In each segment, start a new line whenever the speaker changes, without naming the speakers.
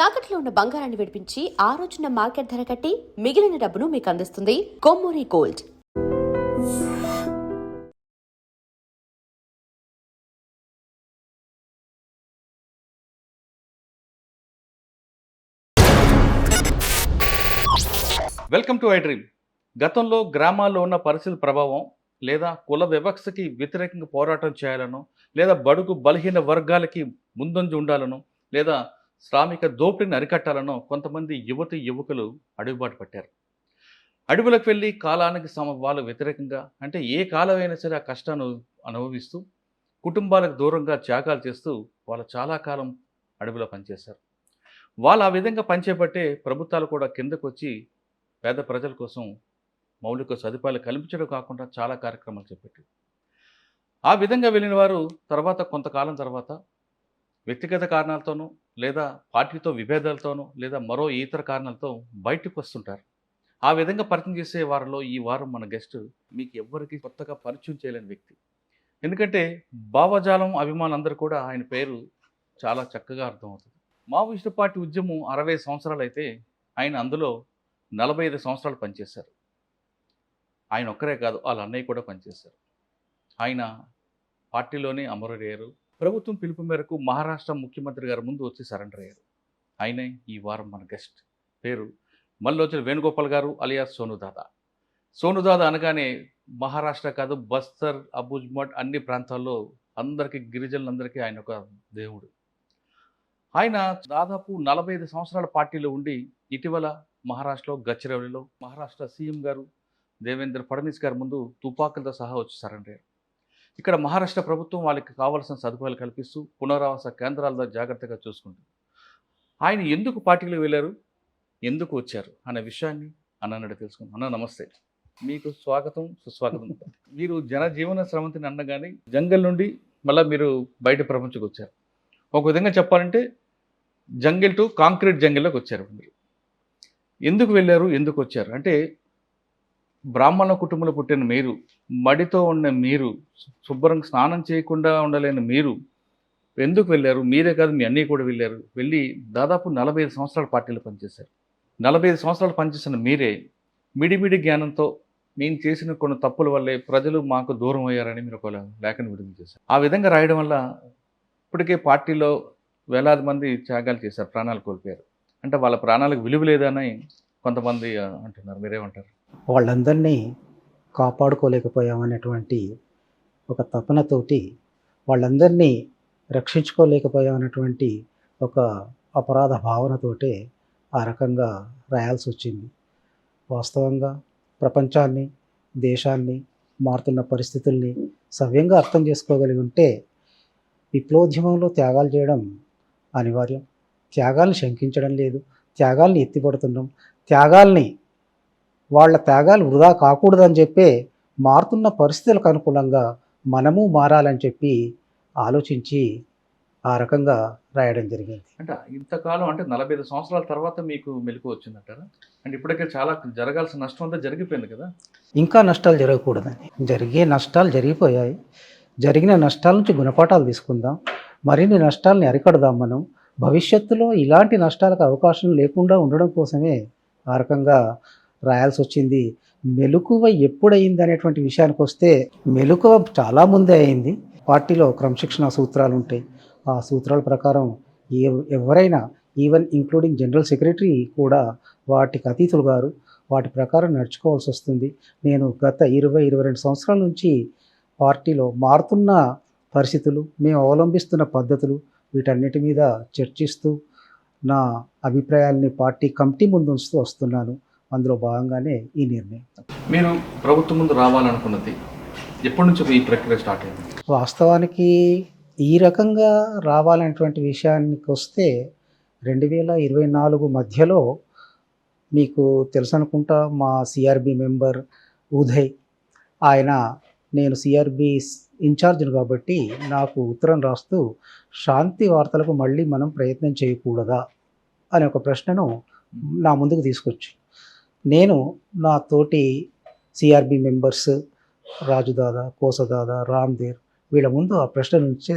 తాకట్లో ఉన్న బంగారాన్ని విడిపించి ఆ రోజున మార్కెట్ ధర కట్టి మిగిలిన డబ్బును మీకు అందిస్తుంది Kommuri gold.
Welcome to I dream. గతంలో గ్రామాల్లో ఉన్న పరిస్థితుల ప్రభావం లేదా కుల వివక్షకి వ్యతిరేకంగా పోరాటం చేయాలను, లేదా బడుగు బలహీన వర్గాలకి ముందంజ ఉండాలను, లేదా శ్రామిక దోపిడీని అరికట్టాలనో కొంతమంది యువకులు అడుగుబాటు పట్టారు. అడవులకు వెళ్ళి కాలానికి వాళ్ళు వ్యతిరేకంగా, అంటే ఏ కాలం అయినా సరే ఆ కష్టాన్ని అనుభవిస్తూ కుటుంబాలకు దూరంగా త్యాగాలు చేస్తూ వాళ్ళు చాలా కాలం అడవిలో పనిచేశారు. వాళ్ళు ఆ విధంగా పనిచేపట్టే ప్రభుత్వాలు కూడా కిందకు వచ్చి పేద ప్రజల కోసం మౌలిక సదుపాయాలు కల్పించడం కాకుండా చాలా కార్యక్రమాలు చేపట్టారు. ఆ విధంగా వెళ్ళిన వారు కొంతకాలం తర్వాత వ్యక్తిగత కారణాలతోనూ, లేదా పార్టీతో విభేదాలతోనూ, లేదా మరో ఇతర కారణాలతో బయటకు వస్తుంటారు. ఆ విధంగా పరిచయం చేసే వారిలో ఈ వారం మన గెస్ట్ మీకు ఎవ్వరికి కొత్తగా పరిచయం చేయలేని వ్యక్తి. ఎందుకంటే భావజాలం అభిమానులందరూ కూడా ఆయన పేరు చాలా చక్కగా అర్థమవుతుంది. మావోయిస్టు పార్టీ ఉద్యమం 60 సంవత్సరాలు అయితే ఆయన అందులో 45 సంవత్సరాలు పనిచేశారు. ఆయన ఒక్కరే కాదు, వాళ్ళ అన్నయ్య కూడా పనిచేశారు. ఆయన పార్టీలోనే అమరుడయ్యారు. ప్రభుత్వం పిలుపు మేరకు మహారాష్ట్ర ముఖ్యమంత్రి గారి ముందు వచ్చి సరెండర్ అయ్యారు. ఆయనే ఈ వారం మన గెస్ట్. పేరు మల్లోజుల వేణుగోపాల్ గారు అలియాస్ సోనుదాదా. సోనుదాదా అనగానే మహారాష్ట్ర కాదు, బస్తర్, అబుజ్మఠ్ అన్ని ప్రాంతాల్లో అందరికీ, గిరిజనులందరికీ ఆయన ఒక దేవుడు. ఆయన దాదాపు 45 సంవత్సరాల పార్టీలో ఉండి ఇటీవల మహారాష్ట్రలో గచ్చిరౌలిలో మహారాష్ట్ర సీఎం గారు దేవేంద్ర ఫడ్నవీస్ గారి ముందు తుపాకులతో సహా వచ్చి సరెండర్ అయ్యారు. ఇక్కడ మహారాష్ట్ర ప్రభుత్వం వాళ్ళకి కావాల్సిన సదుపాయాలు కల్పిస్తూ పునరావాస కేంద్రాల్లో జాగ్రత్తగా చూసుకుంటుంది. ఆయన ఎందుకు పార్టీలో వెళ్ళారు, ఎందుకు వచ్చారు అనే విషయాన్ని అన్నని తెలుసుకుందాం. అన్న నమస్తే, మీకు స్వాగతం సుస్వాగతం. మీరు జనజీవన స్రవంతిని అన్నగానే జంగల్ నుండి మళ్ళీ మీరు బయట ప్రపంచంకి వచ్చారు. ఒక విధంగా చెప్పాలంటే జంగిల్ టు కాంక్రీట్ జంగిల్లోకి వచ్చారు. మీరు ఎందుకు వెళ్ళారు, ఎందుకు వచ్చారు అంటే, బ్రాహ్మణ కుటుంబంలో పుట్టిన మీరు, మడితో ఉన్న మీరు, శుభ్రంగా స్నానం చేయకుండా ఉండలేని మీరు ఎందుకు వెళ్ళారు? మీరే కాదు, మీ అన్నయ్య కూడా వెళ్ళారు. వెళ్ళి దాదాపు 45 సంవత్సరాల పార్టీలో పనిచేశారు. 45 సంవత్సరాలు పనిచేసిన మీరే మిడిమిడి జ్ఞానంతో నేను చేసిన కొన్ని తప్పుల వల్లే ప్రజలు మాకు దూరం అయ్యారని మీరు ఒక లేఖను విడుదల చేశారు. ఆ విధంగా రాయడం వల్ల ఇప్పటికే పార్టీలో వేలాది మంది త్యాగాలు చేశారు, ప్రాణాలు కోల్పోయారు. అంటే వాళ్ళ ప్రాణాలకు విలువ లేదని కొంతమంది అంటున్నారు. మీరేమంటారు?
వాళ్ళందరినీ కాపాడుకోలేకపోయామనేటువంటి ఒక తపనతోటి, వాళ్ళందరినీ రక్షించుకోలేకపోయామనేటువంటి ఒక అపరాధ భావనతోటే ఆ రకంగా రాయాల్సి వచ్చింది. వాస్తవంగా ప్రపంచాన్ని, దేశాన్ని, మారుతున్న పరిస్థితుల్ని సవ్యంగా అర్థం చేసుకోగలిగి ఉంటే విప్లవోద్యమంలో త్యాగాలు చేయడం అనివార్యం. త్యాగాల్ని శంకించడం లేదు, త్యాగాల్ని ఎత్తిపడుతున్నాం. వాళ్ళ త్యాగాలు వృధా కాకూడదని చెప్పే మారుతున్న పరిస్థితులకు అనుకూలంగా మనము మారాలని చెప్పి ఆలోచించి ఆ రకంగా రాయడం జరిగింది.
అంటే ఇంతకాలం, అంటే 45 సంవత్సరాల తర్వాత మీకు మెలకు వచ్చిందంటారా? అంటే ఇప్పటికే చాలా జరగాల్సిన నష్టం అంతా జరిగిపోయింది కదా.
ఇంకా నష్టాలు జరగకూడదని, జరిగే నష్టాలు జరిగిపోయాయి. జరిగిన నష్టాల నుంచి గుణపాఠాలు తీసుకుందాం, మరిన్ని నష్టాలని అరికడదాం. మనం భవిష్యత్తులో ఇలాంటి నష్టాలకు అవకాశం లేకుండా ఉండడం కోసమే ఆ రకంగా రాయాల్సి వచ్చింది. మెలకువ ఎప్పుడయింది అనేటువంటి విషయానికి వస్తే, మెలకువ చాలా ముందే అయింది. పార్టీలో క్రమశిక్షణ సూత్రాలు ఉంటాయి. ఆ సూత్రాల ప్రకారం ఎవరైనా, ఈవెన్ ఇంక్లూడింగ్ జనరల్ సెక్రటరీ కూడా వాటికి అతీతులు గారు, వాటి ప్రకారం నడుచుకోవాల్సి వస్తుంది. నేను గత 20-22 సంవత్సరాల నుంచి పార్టీలో మారుతున్న పరిస్థితులు, మేము అవలంబిస్తున్న పద్ధతులు, వీటన్నిటి మీద చర్చిస్తూ నా అభిప్రాయాల్ని పార్టీ కమిటీ ముందు ఉంచుతూ వస్తున్నాను. అందులో భాగంగానే ఈ నిర్ణయం.
మీరు ప్రభుత్వం ముందు రావాలనుకున్నది ఎప్పటి నుంచి ఈ ప్రక్రియ స్టార్ట్ అయింది?
వాస్తవానికి ఈ రకంగా రావాలనేటువంటి విషయానికి వస్తే 2024 మధ్యలో, మీకు తెలుసు అనుకుంటా, మా సిఆర్బి మెంబర్ ఉదయ్, ఆయన, నేను సిఆర్బి ఇన్ఛార్జ్ను కాబట్టి నాకు ఉత్తరం రాస్తూ శాంతి వార్తలకు మళ్ళీ మనం ప్రయత్నం చేయకూడదా అనే ఒక ప్రశ్నను నా ముందుకు తీసుకొచ్చి, నేను నా తోటి సిఆర్బి మెంబర్స్ రాజుదాదా, కోసదాదా, రామ్దేర్ వీళ్ళ ముందు ఆ ప్రశ్న నుంచే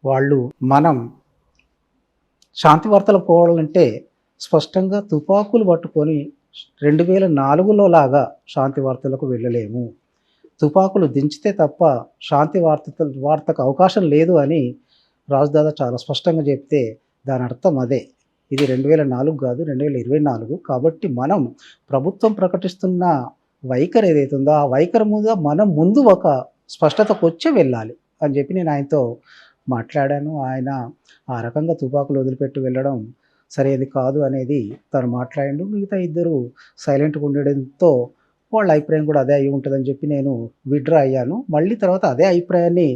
వాళ్ళు మనం శాంతి వార్తలకు పోవాలంటే స్పష్టంగా తుపాకులు పట్టుకొని 2004లో లాగా శాంతి వార్తలకు వెళ్ళలేము. తుపాకులు దించితే తప్ప శాంతి వార్తకు అవకాశం లేదు అని రాజుదాదా చాలా స్పష్టంగా చెప్తే దాని అర్థం అదే. ఇది 2004 కాదు, 2024. కాబట్టి మనం ప్రభుత్వం ప్రకటిస్తున్న వైఖరి ఏదైతే ఉందో ఆ వైఖరి మీద మనం ముందు ఒక స్పష్టతకు వచ్చే వెళ్ళాలి అని చెప్పి నేను ఆయనతో మాట్లాడాను. ఆయన ఆ రకంగా తుపాకులు వదిలిపెట్టి వెళ్ళడం సరైనది కాదు అనేది తను మాట్లాడిండు. మిగతా ఇద్దరు సైలెంట్గా ఉండడంతో వాళ్ళ అభిప్రాయం కూడా అదే అయి ఉంటుందని చెప్పి నేను విత్డ్రా అయ్యాను. మళ్ళీ తర్వాత అదే అభిప్రాయాన్ని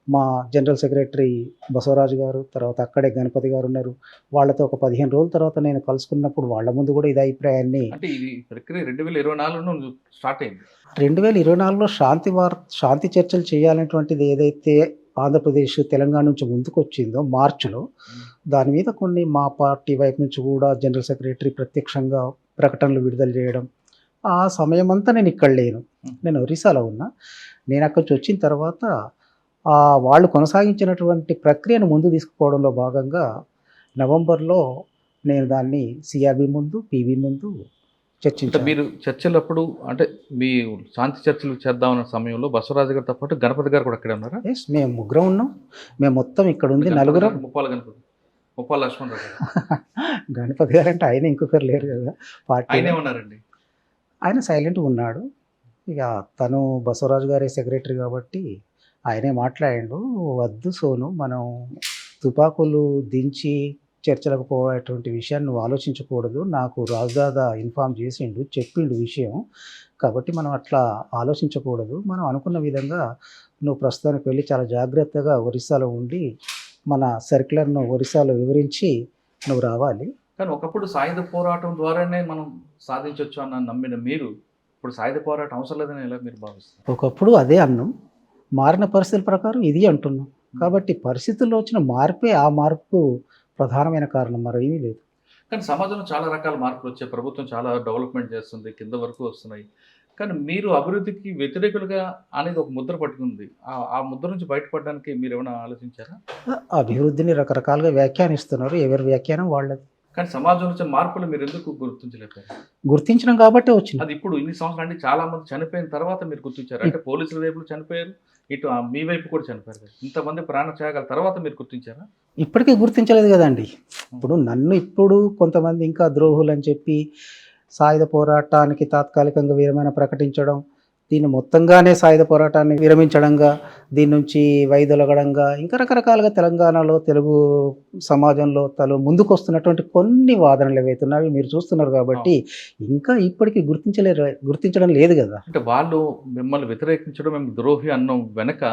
మా జనరల్ సెక్రటరీ బసవరాజు గారు, తర్వాత అక్కడే గణపతి గారు ఉన్నారు. వాళ్ళతో ఒక 15 రోజుల తర్వాత నేను కలుసుకున్నప్పుడు వాళ్ళ ముందు కూడా ఇదే అభిప్రాయాన్ని.
అంటే ఇది ప్రక్రియ 2024లో స్టార్ట్ అయింది.
2024లో శాంతి చర్చలు చేయాలనేటువంటిది ఏదైతే ఆంధ్రప్రదేశ్, తెలంగాణ నుంచి ముందుకు వచ్చిందో మార్చిలో, దాని మీద కొన్ని మా పార్టీ వైపు నుంచి కూడా జనరల్ సెక్రటరీ ప్రత్యక్షంగా ప్రకటనలు విడుదల చేయడం. ఆ సమయం అంతా నేను ఇక్కడ లేను, నేను ఒరిస్సాలో ఉన్నా. నేను అక్కడి నుంచి వచ్చిన తర్వాత వాళ్ళు కొనసాగించినటువంటి ప్రక్రియను ముందు తీసుకుపోవడంలో భాగంగా నవంబర్లో నేను దాన్ని సిఆర్బి ముందు, పీబీ ముందు
అంటే
చర్చించాను.
మీరు చర్చలప్పుడు అంటే మీ శాంతి చర్చలు చేద్దామన్న సమయంలో బసవరాజు గారితో పాటు గణపతి గారు కూడా అక్కడే ఉన్నారా?
ఎస్, మేము ముగ్గురం ఉన్నాం. మేము మొత్తం ఇక్కడ ఉంది నలుగురం.
ముప్పాల గణపతి, ముప్పాల లక్ష్మణరావు గారు.
గణపతి గారు అంటే ఆయన ఇంకొకరు లేరు కదా పార్టీ.
ఆయనే ఉన్నారండి.
ఆయన సైలెంట్గా ఉన్నాడు. ఇక తను బసవరాజు గారి సెక్రటరీ కాబట్టి ఆయనే మాట్లాడిండు. వద్దు సోను, మనం తుపాకులు దించి చర్చలకు పోయేటువంటి విషయాన్ని నువ్వు ఆలోచించకూడదు. నాకు రాజుదాదా ఇన్ఫామ్ చేసిండు, చెప్పిండు విషయం. కాబట్టి మనం అట్లా ఆలోచించకూడదు. మనం అనుకున్న విధంగా నువ్వు ప్రస్తుతానికి వెళ్ళి చాలా జాగ్రత్తగా ఒరిస్సాలో ఉండి మన సర్క్యులర్ను ఒరిస్సాలో వివరించి నువ్వు రావాలి.
కానీ ఒకప్పుడు సాయుధ పోరాటం ద్వారానే మనం సాధించవచ్చు అన్న నమ్మిన మీరు ఇప్పుడు సాయుధ పోరాటం అవసరం లేదని ఎలా మీరు భావిస్తారు?
ఒకప్పుడు అదే అన్నాం, మారిన పరిస్థితుల ప్రకారం ఇది అంటున్నాం. కాబట్టి పరిస్థితుల్లో వచ్చిన మార్పే ఆ మార్పు ప్రధానమైన కారణం, మరేమీ లేదు.
కానీ సమాజంలో చాలా రకాల మార్పులు వచ్చాయి, ప్రభుత్వం చాలా డెవలప్మెంట్ చేస్తుంది, కింద వరకు వస్తున్నాయి. కానీ మీరు అభివృద్ధికి వ్యతిరేకులుగా అనేది ఒక ముద్ర పట్టుకుంది. ఆ ముద్ర నుంచి బయటపడడానికి మీరు ఏమైనా ఆలోచించారా?
అభివృద్ధిని రకరకాలుగా వ్యాఖ్యానిస్తున్నారు, ఎవరి వ్యాఖ్యానం వాళ్ళది.
కానీ సమాజంలో వచ్చే మార్పులు మీరు ఎందుకు గుర్తించలేకపోయారు?
గుర్తించడం కాబట్టి వచ్చింది.
అది ఇప్పుడు ఇన్ని సంవత్సరాలు అంటే చాలా మంది చనిపోయిన తర్వాత మీరు గుర్తించారు. అంటే పోలీసుల వైపు చనిపోయారు, ఇటు మీ వైపు కూడా చనిపోయారు కదా. ఇంతమంది ప్రాణత్యాగాల తర్వాత మీరు గుర్తించారా?
ఇప్పటికీ గుర్తించలేదు కదండి. ఇప్పుడు నన్ను ఇప్పుడు కొంతమంది ఇంకా ద్రోహులు అని చెప్పి సాయుధ పోరాటానికి తాత్కాలికంగా విరమణ ప్రకటించడం, దీన్ని మొత్తంగానే సాయుధ పోరాటాన్ని విరమించడంగా, దీని నుంచి వైదొలగడంగా, ఇంకా రకరకాలుగా తెలంగాణలో తెలుగు సమాజంలో ముందుకు వస్తున్నటువంటి కొన్ని వాదనలు ఏవైతున్నాయి మీరు చూస్తున్నారు. కాబట్టి ఇంకా ఇప్పటికీ గుర్తించడం లేదు కదా.
అంటే వాళ్ళు మిమ్మల్ని వ్యతిరేకించడం, మేము ద్రోహి అన్నం వెనక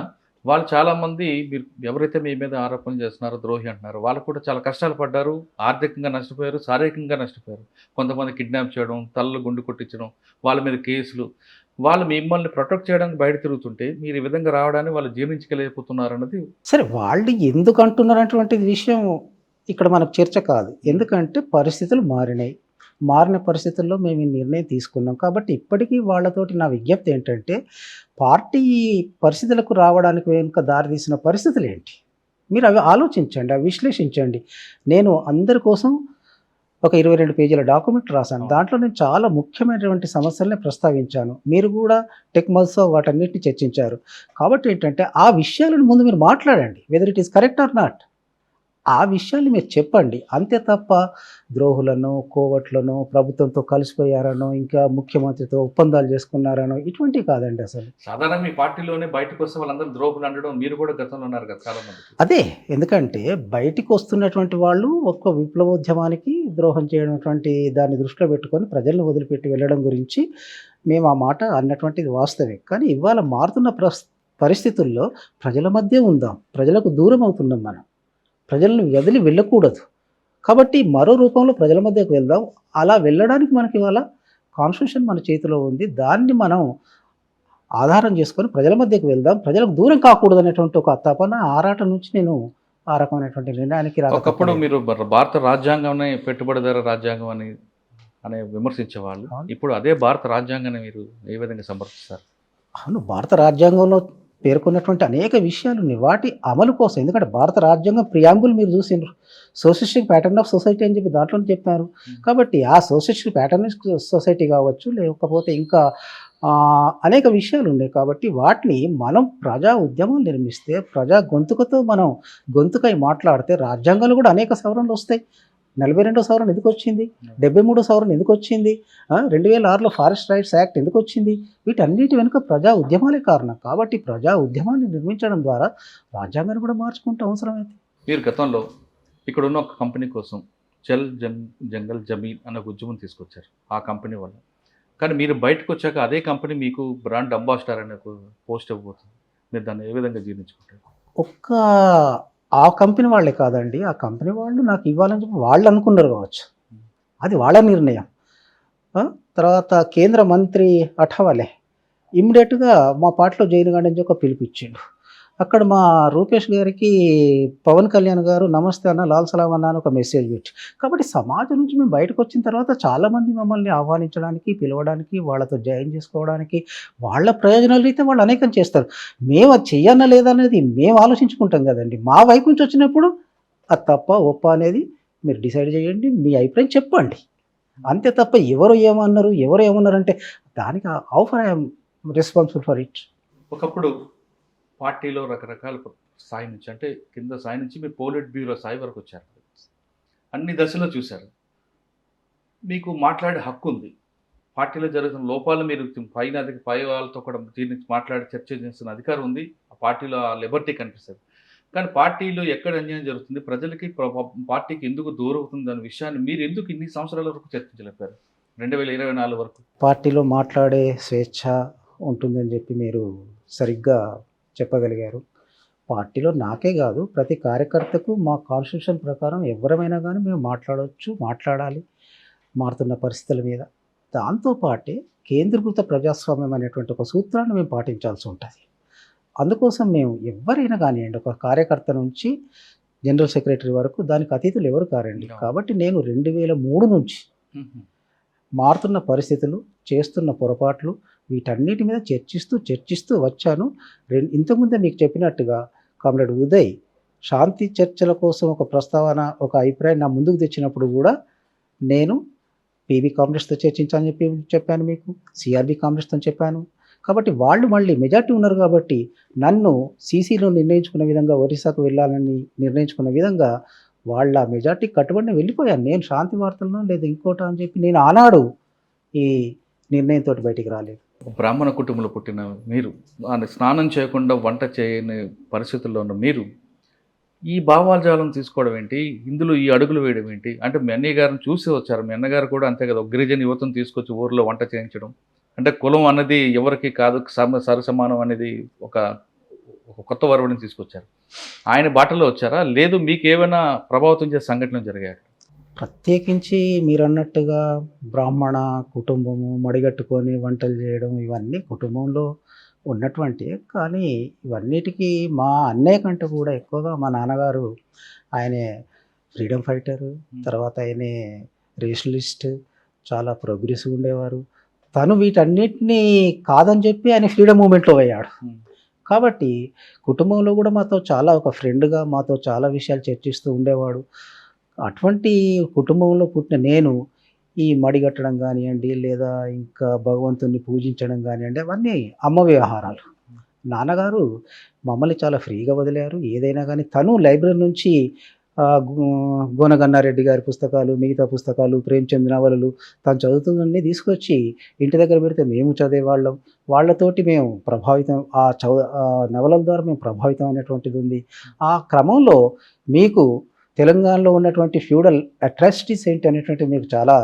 వాళ్ళు చాలామంది మీరు ఎవరైతే మీ మీద ఆరోపణలు చేస్తున్నారో ద్రోహి అంటున్నారు, వాళ్ళు కూడా చాలా కష్టాలు పడ్డారు, ఆర్థికంగా నష్టపోయారు, శారీరకంగా నష్టపోయారు. కొంతమంది కిడ్నాప్ చేయడం, తలలు గుండు కొట్టించడం, వాళ్ళ మీద కేసులు. వాళ్ళు మిమ్మల్ని ప్రొటెక్ట్ చేయడానికి బయట తిరుగుతుంటే మీరు ఈ విధంగా రావడాన్ని వాళ్ళు జీర్ణించలేకపోతున్నారు అన్నది.
సరే, వాళ్ళు ఎందుకు అంటున్నటువంటి విషయం ఇక్కడ మనకు చర్చ కాదు. ఎందుకంటే పరిస్థితులు మారినాయి. మారిన పరిస్థితుల్లో మేము ఈ నిర్ణయం తీసుకున్నాం. కాబట్టి ఇప్పటికీ వాళ్ళతోటి నా విజ్ఞప్తి ఏంటంటే, పార్టీ పరిస్థితులకు రావడానికి వెనుక దారితీసిన పరిస్థితులు ఏంటి, మీరు అవి ఆలోచించండి, అవి విశ్లేషించండి. నేను అందరి కోసం ఒక 22 పేజీల డాక్యుమెంట్ రాశాను. దాంట్లో నేను చాలా ముఖ్యమైనటువంటి సమస్యలనే ప్రస్తావించాను. మీరు కూడా టెక్మల్స్తో వాటన్నిటిని చర్చించారు. కాబట్టి ఏంటంటే ఆ విషయాలను ముందు మీరు మాట్లాడండి, whether it is correct or not. ఆ విషయాన్ని మీరు చెప్పండి. అంతే తప్ప ద్రోహులను, కోవట్లను, ప్రభుత్వంతో కలిసిపోయారనో, ఇంకా ముఖ్యమంత్రితో ఒప్పందాలు చేసుకున్నారనో ఇటువంటివి కాదండి అసలు.
సాధారణంగా మీ పార్టీలోనే బయటకు వస్తే వాళ్ళందరూ ద్రోహులు అనడం మీరు కూడా గతంలో ఉన్నారు కదా చాలా మంది.
అదే, ఎందుకంటే బయటికి వస్తున్నటువంటి వాళ్ళు ఒక్క విప్లవోద్యమానికి ద్రోహం చేయనటువంటి దాన్ని దృష్టిలో పెట్టుకొని ప్రజలను వదిలిపెట్టి వెళ్ళడం గురించి మేము ఆ మాట అన్నటువంటిది వాస్తవే. కానీ ఇవాళ మారుతున్న పరిస్థితుల్లో ప్రజల మధ్య ఉందాం, ప్రజలకు దూరం అవుతున్నాం, మనం ప్రజలను వదిలి వెళ్ళకూడదు. కాబట్టి మరో రూపంలో ప్రజల మధ్యకు వెళ్దాం. అలా వెళ్ళడానికి మనకి ఇవాళ కాన్స్టిట్యూషన్ మన చేతిలో ఉంది. దాన్ని మనం ఆధారం చేసుకొని ప్రజల మధ్యకు వెళ్దాం, ప్రజలకు దూరం కాకూడదు అనేటువంటి ఒక తపన, ఆరాటం నుంచి నేను ఆ రకమైనటువంటి నిర్ణయానికి
ఒకప్పుడు మీరు భారత రాజ్యాంగం పెట్టుబడిదార రాజ్యాంగం అనే విమర్శించేవాళ్ళు. ఇప్పుడు అదే భారత రాజ్యాంగాన్ని మీరు ఏ విధంగా సమర్థిస్తారు?
అవును, భారత రాజ్యాంగంలో పేర్కొన్నటువంటి అనేక విషయాలు ఉన్నాయి. వాటి అమలు కోసం, ఎందుకంటే భారత రాజ్యాంగం ప్రియాంబుల్ మీరు చూసిండ్రు, సోషలిస్టిక్ ప్యాటర్న్ ఆఫ్ సొసైటీ అని చెప్పి దాంట్లోనే చెప్పారు. కాబట్టి ఆ సోషలిస్టిక్ ప్యాటర్న్ సొసైటీ కావచ్చు, లేకపోతే ఇంకా అనేక విషయాలు ఉన్నాయి. కాబట్టి వాటిని మనం ప్రజా ఉద్యమం నిర్మిస్తే, ప్రజా గొంతుకతో మనం గొంతుకై మాట్లాడితే రాజ్యాంగాలు కూడా అనేక సవరణలు వస్తాయి. 42వ సవరణ ఎందుకు వచ్చింది? 73వ సవరణ ఎందుకు వచ్చింది? 2006లో ఫారెస్ట్ రైట్స్ యాక్ట్ ఎందుకు వచ్చింది? వీటన్నిటి వెనుక ప్రజా ఉద్యమాలే కారణం. కాబట్టి ప్రజా ఉద్యమాన్ని నిర్మించడం ద్వారా రాజ్యాంగాన్ని కూడా మార్చుకుంటే అవసరమైతే.
మీరు గతంలో ఇక్కడున్న ఒక కంపెనీ కోసం జంగల్ జమీన్ అనే ఉద్యమం తీసుకొచ్చారు ఆ కంపెనీ వల్ల. కానీ మీరు బయటకు వచ్చాక అదే కంపెనీ మీకు బ్రాండ్ అంబాసిడర్ అనే పోస్ట్ ఇవ్వబోతుంది. మీరు దాన్ని ఏ విధంగా జీర్ణించుకుంటారు?
ఒక్క ఆ కంపెనీ వాళ్ళే కాదండి, ఆ కంపెనీ వాళ్ళు నాకు ఇవ్వాలని చెప్పి వాళ్ళు అనుకున్నారు కావచ్చు, అది వాళ్ళ నిర్ణయం. తర్వాత కేంద్ర మంత్రి అఠవాలే ఇమ్మీడియట్గా మా పార్టీలో జైన్ గార్డెన్ చెప్పి ఒక పిలిపించిండు. అక్కడ మా రూపేష్ గారికి పవన్ కళ్యాణ్ గారు నమస్తే అన్న, లాల్ సలాం అన్న అని ఒక మెసేజ్ పెట్టి. కాబట్టి సమాజం నుంచి మేము బయటకు వచ్చిన తర్వాత చాలామంది మమ్మల్ని ఆహ్వానించడానికి, పిలవడానికి, వాళ్ళతో జాయిన్ చేసుకోవడానికి, వాళ్ళ ప్రయోజనాలు అయితే వాళ్ళు అనేకం చేస్తారు. మేము అది చెయ్యన్నా లేదా అనేది మేము ఆలోచించుకుంటాం కదండి. మా వైపు నుంచి వచ్చినప్పుడు అది తప్ప ఒప్ప అనేది మీరు డిసైడ్ చేయండి, మీ అభిప్రాయం చెప్పండి, అంతే తప్ప ఎవరు ఏమన్నారంటే దానికి offer I'm responsible for it.
ఒకప్పుడు పార్టీలో రకరకాల స్థాయి నుంచి, అంటే కింద స్థాయి నుంచి మీరు పోలిట్ బ్యూరో స్థాయి వరకు వచ్చారు. అన్ని దశలో చూశారు. మీకు మాట్లాడే హక్కు ఉంది. పార్టీలో జరుగుతున్న లోపాలు మీరు పై వాళ్ళతో కూడా దీన్ని మాట్లాడి చర్చ చేస్తున్న అధికారం ఉంది. ఆ పార్టీలో ఆ లిబర్టీ కనిపిస్తుంది. కానీ పార్టీలో ఎక్కడ అన్యాయం జరుగుతుంది, ప్రజలకి పార్టీకి ఎందుకు దూరం అవుతుంది అనే విషయాన్ని మీరు ఎందుకు ఇన్ని సంవత్సరాల వరకు చర్చించలేపారు 2024 వరకు?
పార్టీలో మాట్లాడే స్వేచ్ఛ ఉంటుందని చెప్పి మీరు సరిగ్గా చెప్పగలిగారు. పార్టీలో నాకే కాదు, ప్రతి కార్యకర్తకు మా కాన్స్టిట్యూషన్ ప్రకారం ఎవరమైనా కానీ మేము మాట్లాడవచ్చు, మాట్లాడాలి మారుతున్న పరిస్థితుల మీద. దాంతోపాటే కేంద్రీకృత ప్రజాస్వామ్యం అనేటువంటి ఒక సూత్రాన్ని మేము పాటించాల్సి ఉంటుంది. అందుకోసం మేము ఎవరైనా కానివ్వండి, ఒక కార్యకర్త నుంచి జనరల్ సెక్రటరీ వరకు దానికి అతీతులు ఎవరు కారండి. కాబట్టి నేను 2003 నుంచి మారుతున్న పరిస్థితులు, చేస్తున్న పొరపాట్లు, వీటన్నిటి మీద చర్చిస్తూ వచ్చాను. ఇంతకుముందే మీకు చెప్పినట్టుగా కామ్రేడ్ ఉదయ్ శాంతి చర్చల కోసం ఒక ప్రస్తావన, ఒక అభిప్రాయం నా ముందుకు తెచ్చినప్పుడు కూడా నేను పీబీ కామ్రేడ్స్తో చర్చించాలని చెప్పాను, మీకు సిఆర్బీ కామ్రేడ్స్తో చెప్పాను. కాబట్టి వాళ్ళు మళ్ళీ మెజార్టీ ఉన్నారు కాబట్టి నన్ను సీసీలో నిర్ణయించుకున్న విధంగా, ఒరిస్సాకు వెళ్ళాలని నిర్ణయించుకున్న విధంగా వాళ్ళ మెజార్టీ కట్టుబడిని వెళ్ళిపోయాను. నేను శాంతి వార్తలను లేదా ఇంకోట అని చెప్పి నేను ఆనాడు ఈ నిర్ణయంతో బయటికి రాలేదు.
బ్రాహ్మణ కుటుంబంలో పుట్టిన మీరు, స్నానం చేయకుండా వంట చేయని పరిస్థితుల్లో ఉన్న మీరు ఈ భావాజాలం తీసుకోవడం ఏంటి, ఇందులో ఈ అడుగులు వేయడం ఏంటి? అంటే మీ అన్నయ్య గారిని చూసి వచ్చారు. మీ అన్నగారు కూడా అంతే కదా, ఒక గిరిజన యువతను తీసుకొచ్చి ఊరిలో వంట చేయించడం. అంటే కులం అన్నది ఎవరికి కాదు, సరిసమానం అనేది ఒక కొత్త వరవడిని తీసుకొచ్చారు. ఆయన బాటలో వచ్చారా, లేదు మీకు ఏమైనా ప్రభావితం చేసే సంఘటనలు జరిగాయి?
ప్రత్యేకించి మీరు అన్నట్టుగా బ్రాహ్మణ కుటుంబము, మడిగట్టుకొని వంటలు చేయడం, ఇవన్నీ కుటుంబంలో ఉన్నటువంటి. కానీ ఇవన్నిటికీ మా అన్నయ్య కంటే కూడా ఎక్కువగా మా నాన్నగారు, ఆయనే ఫ్రీడమ్ ఫైటర్, తర్వాత ఆయనే రేషనలిస్ట్, చాలా ప్రోగ్రెసివ్ ఉండేవారు. తను వీటన్నిటినీ కాదని చెప్పి ఆయన ఫ్రీడమ్ మూమెంట్లో అయ్యాడు. కాబట్టి కుటుంబంలో కూడా మాతో చాలా ఒక ఫ్రెండ్గా మాతో చాలా విషయాలు చర్చిస్తూ ఉండేవాడు. అటువంటి కుటుంబంలో పుట్టిన నేను ఈ మడిగట్టడం కానివ్వండి, లేదా ఇంకా భగవంతుని పూజించడం కానివ్వండి, అవన్నీ అమ్మ వ్యవహారాలు. నాన్నగారు మమ్మల్ని చాలా ఫ్రీగా వదిలారు. ఏదైనా కానీ తను లైబ్రరీ నుంచి గోనగన్నారెడ్డి గారి పుస్తకాలు, మిగతా పుస్తకాలు, ప్రేమ్చంద్ నవలలు తను చదువుతుందన్నీ తీసుకొచ్చి ఇంటి దగ్గర పెడితే మేము చదివేవాళ్ళం. వాళ్ళతోటి మేము ప్రభావితం, ఆ నవలల ద్వారా మేము ప్రభావితం అనేటువంటిది ఉంది. ఆ క్రమంలో మీకు తెలంగాణలో ఉన్నటువంటి ఫ్యూడల్ అట్రాసిటీస్ ఏంటి అనేటువంటివి మీకు చాలా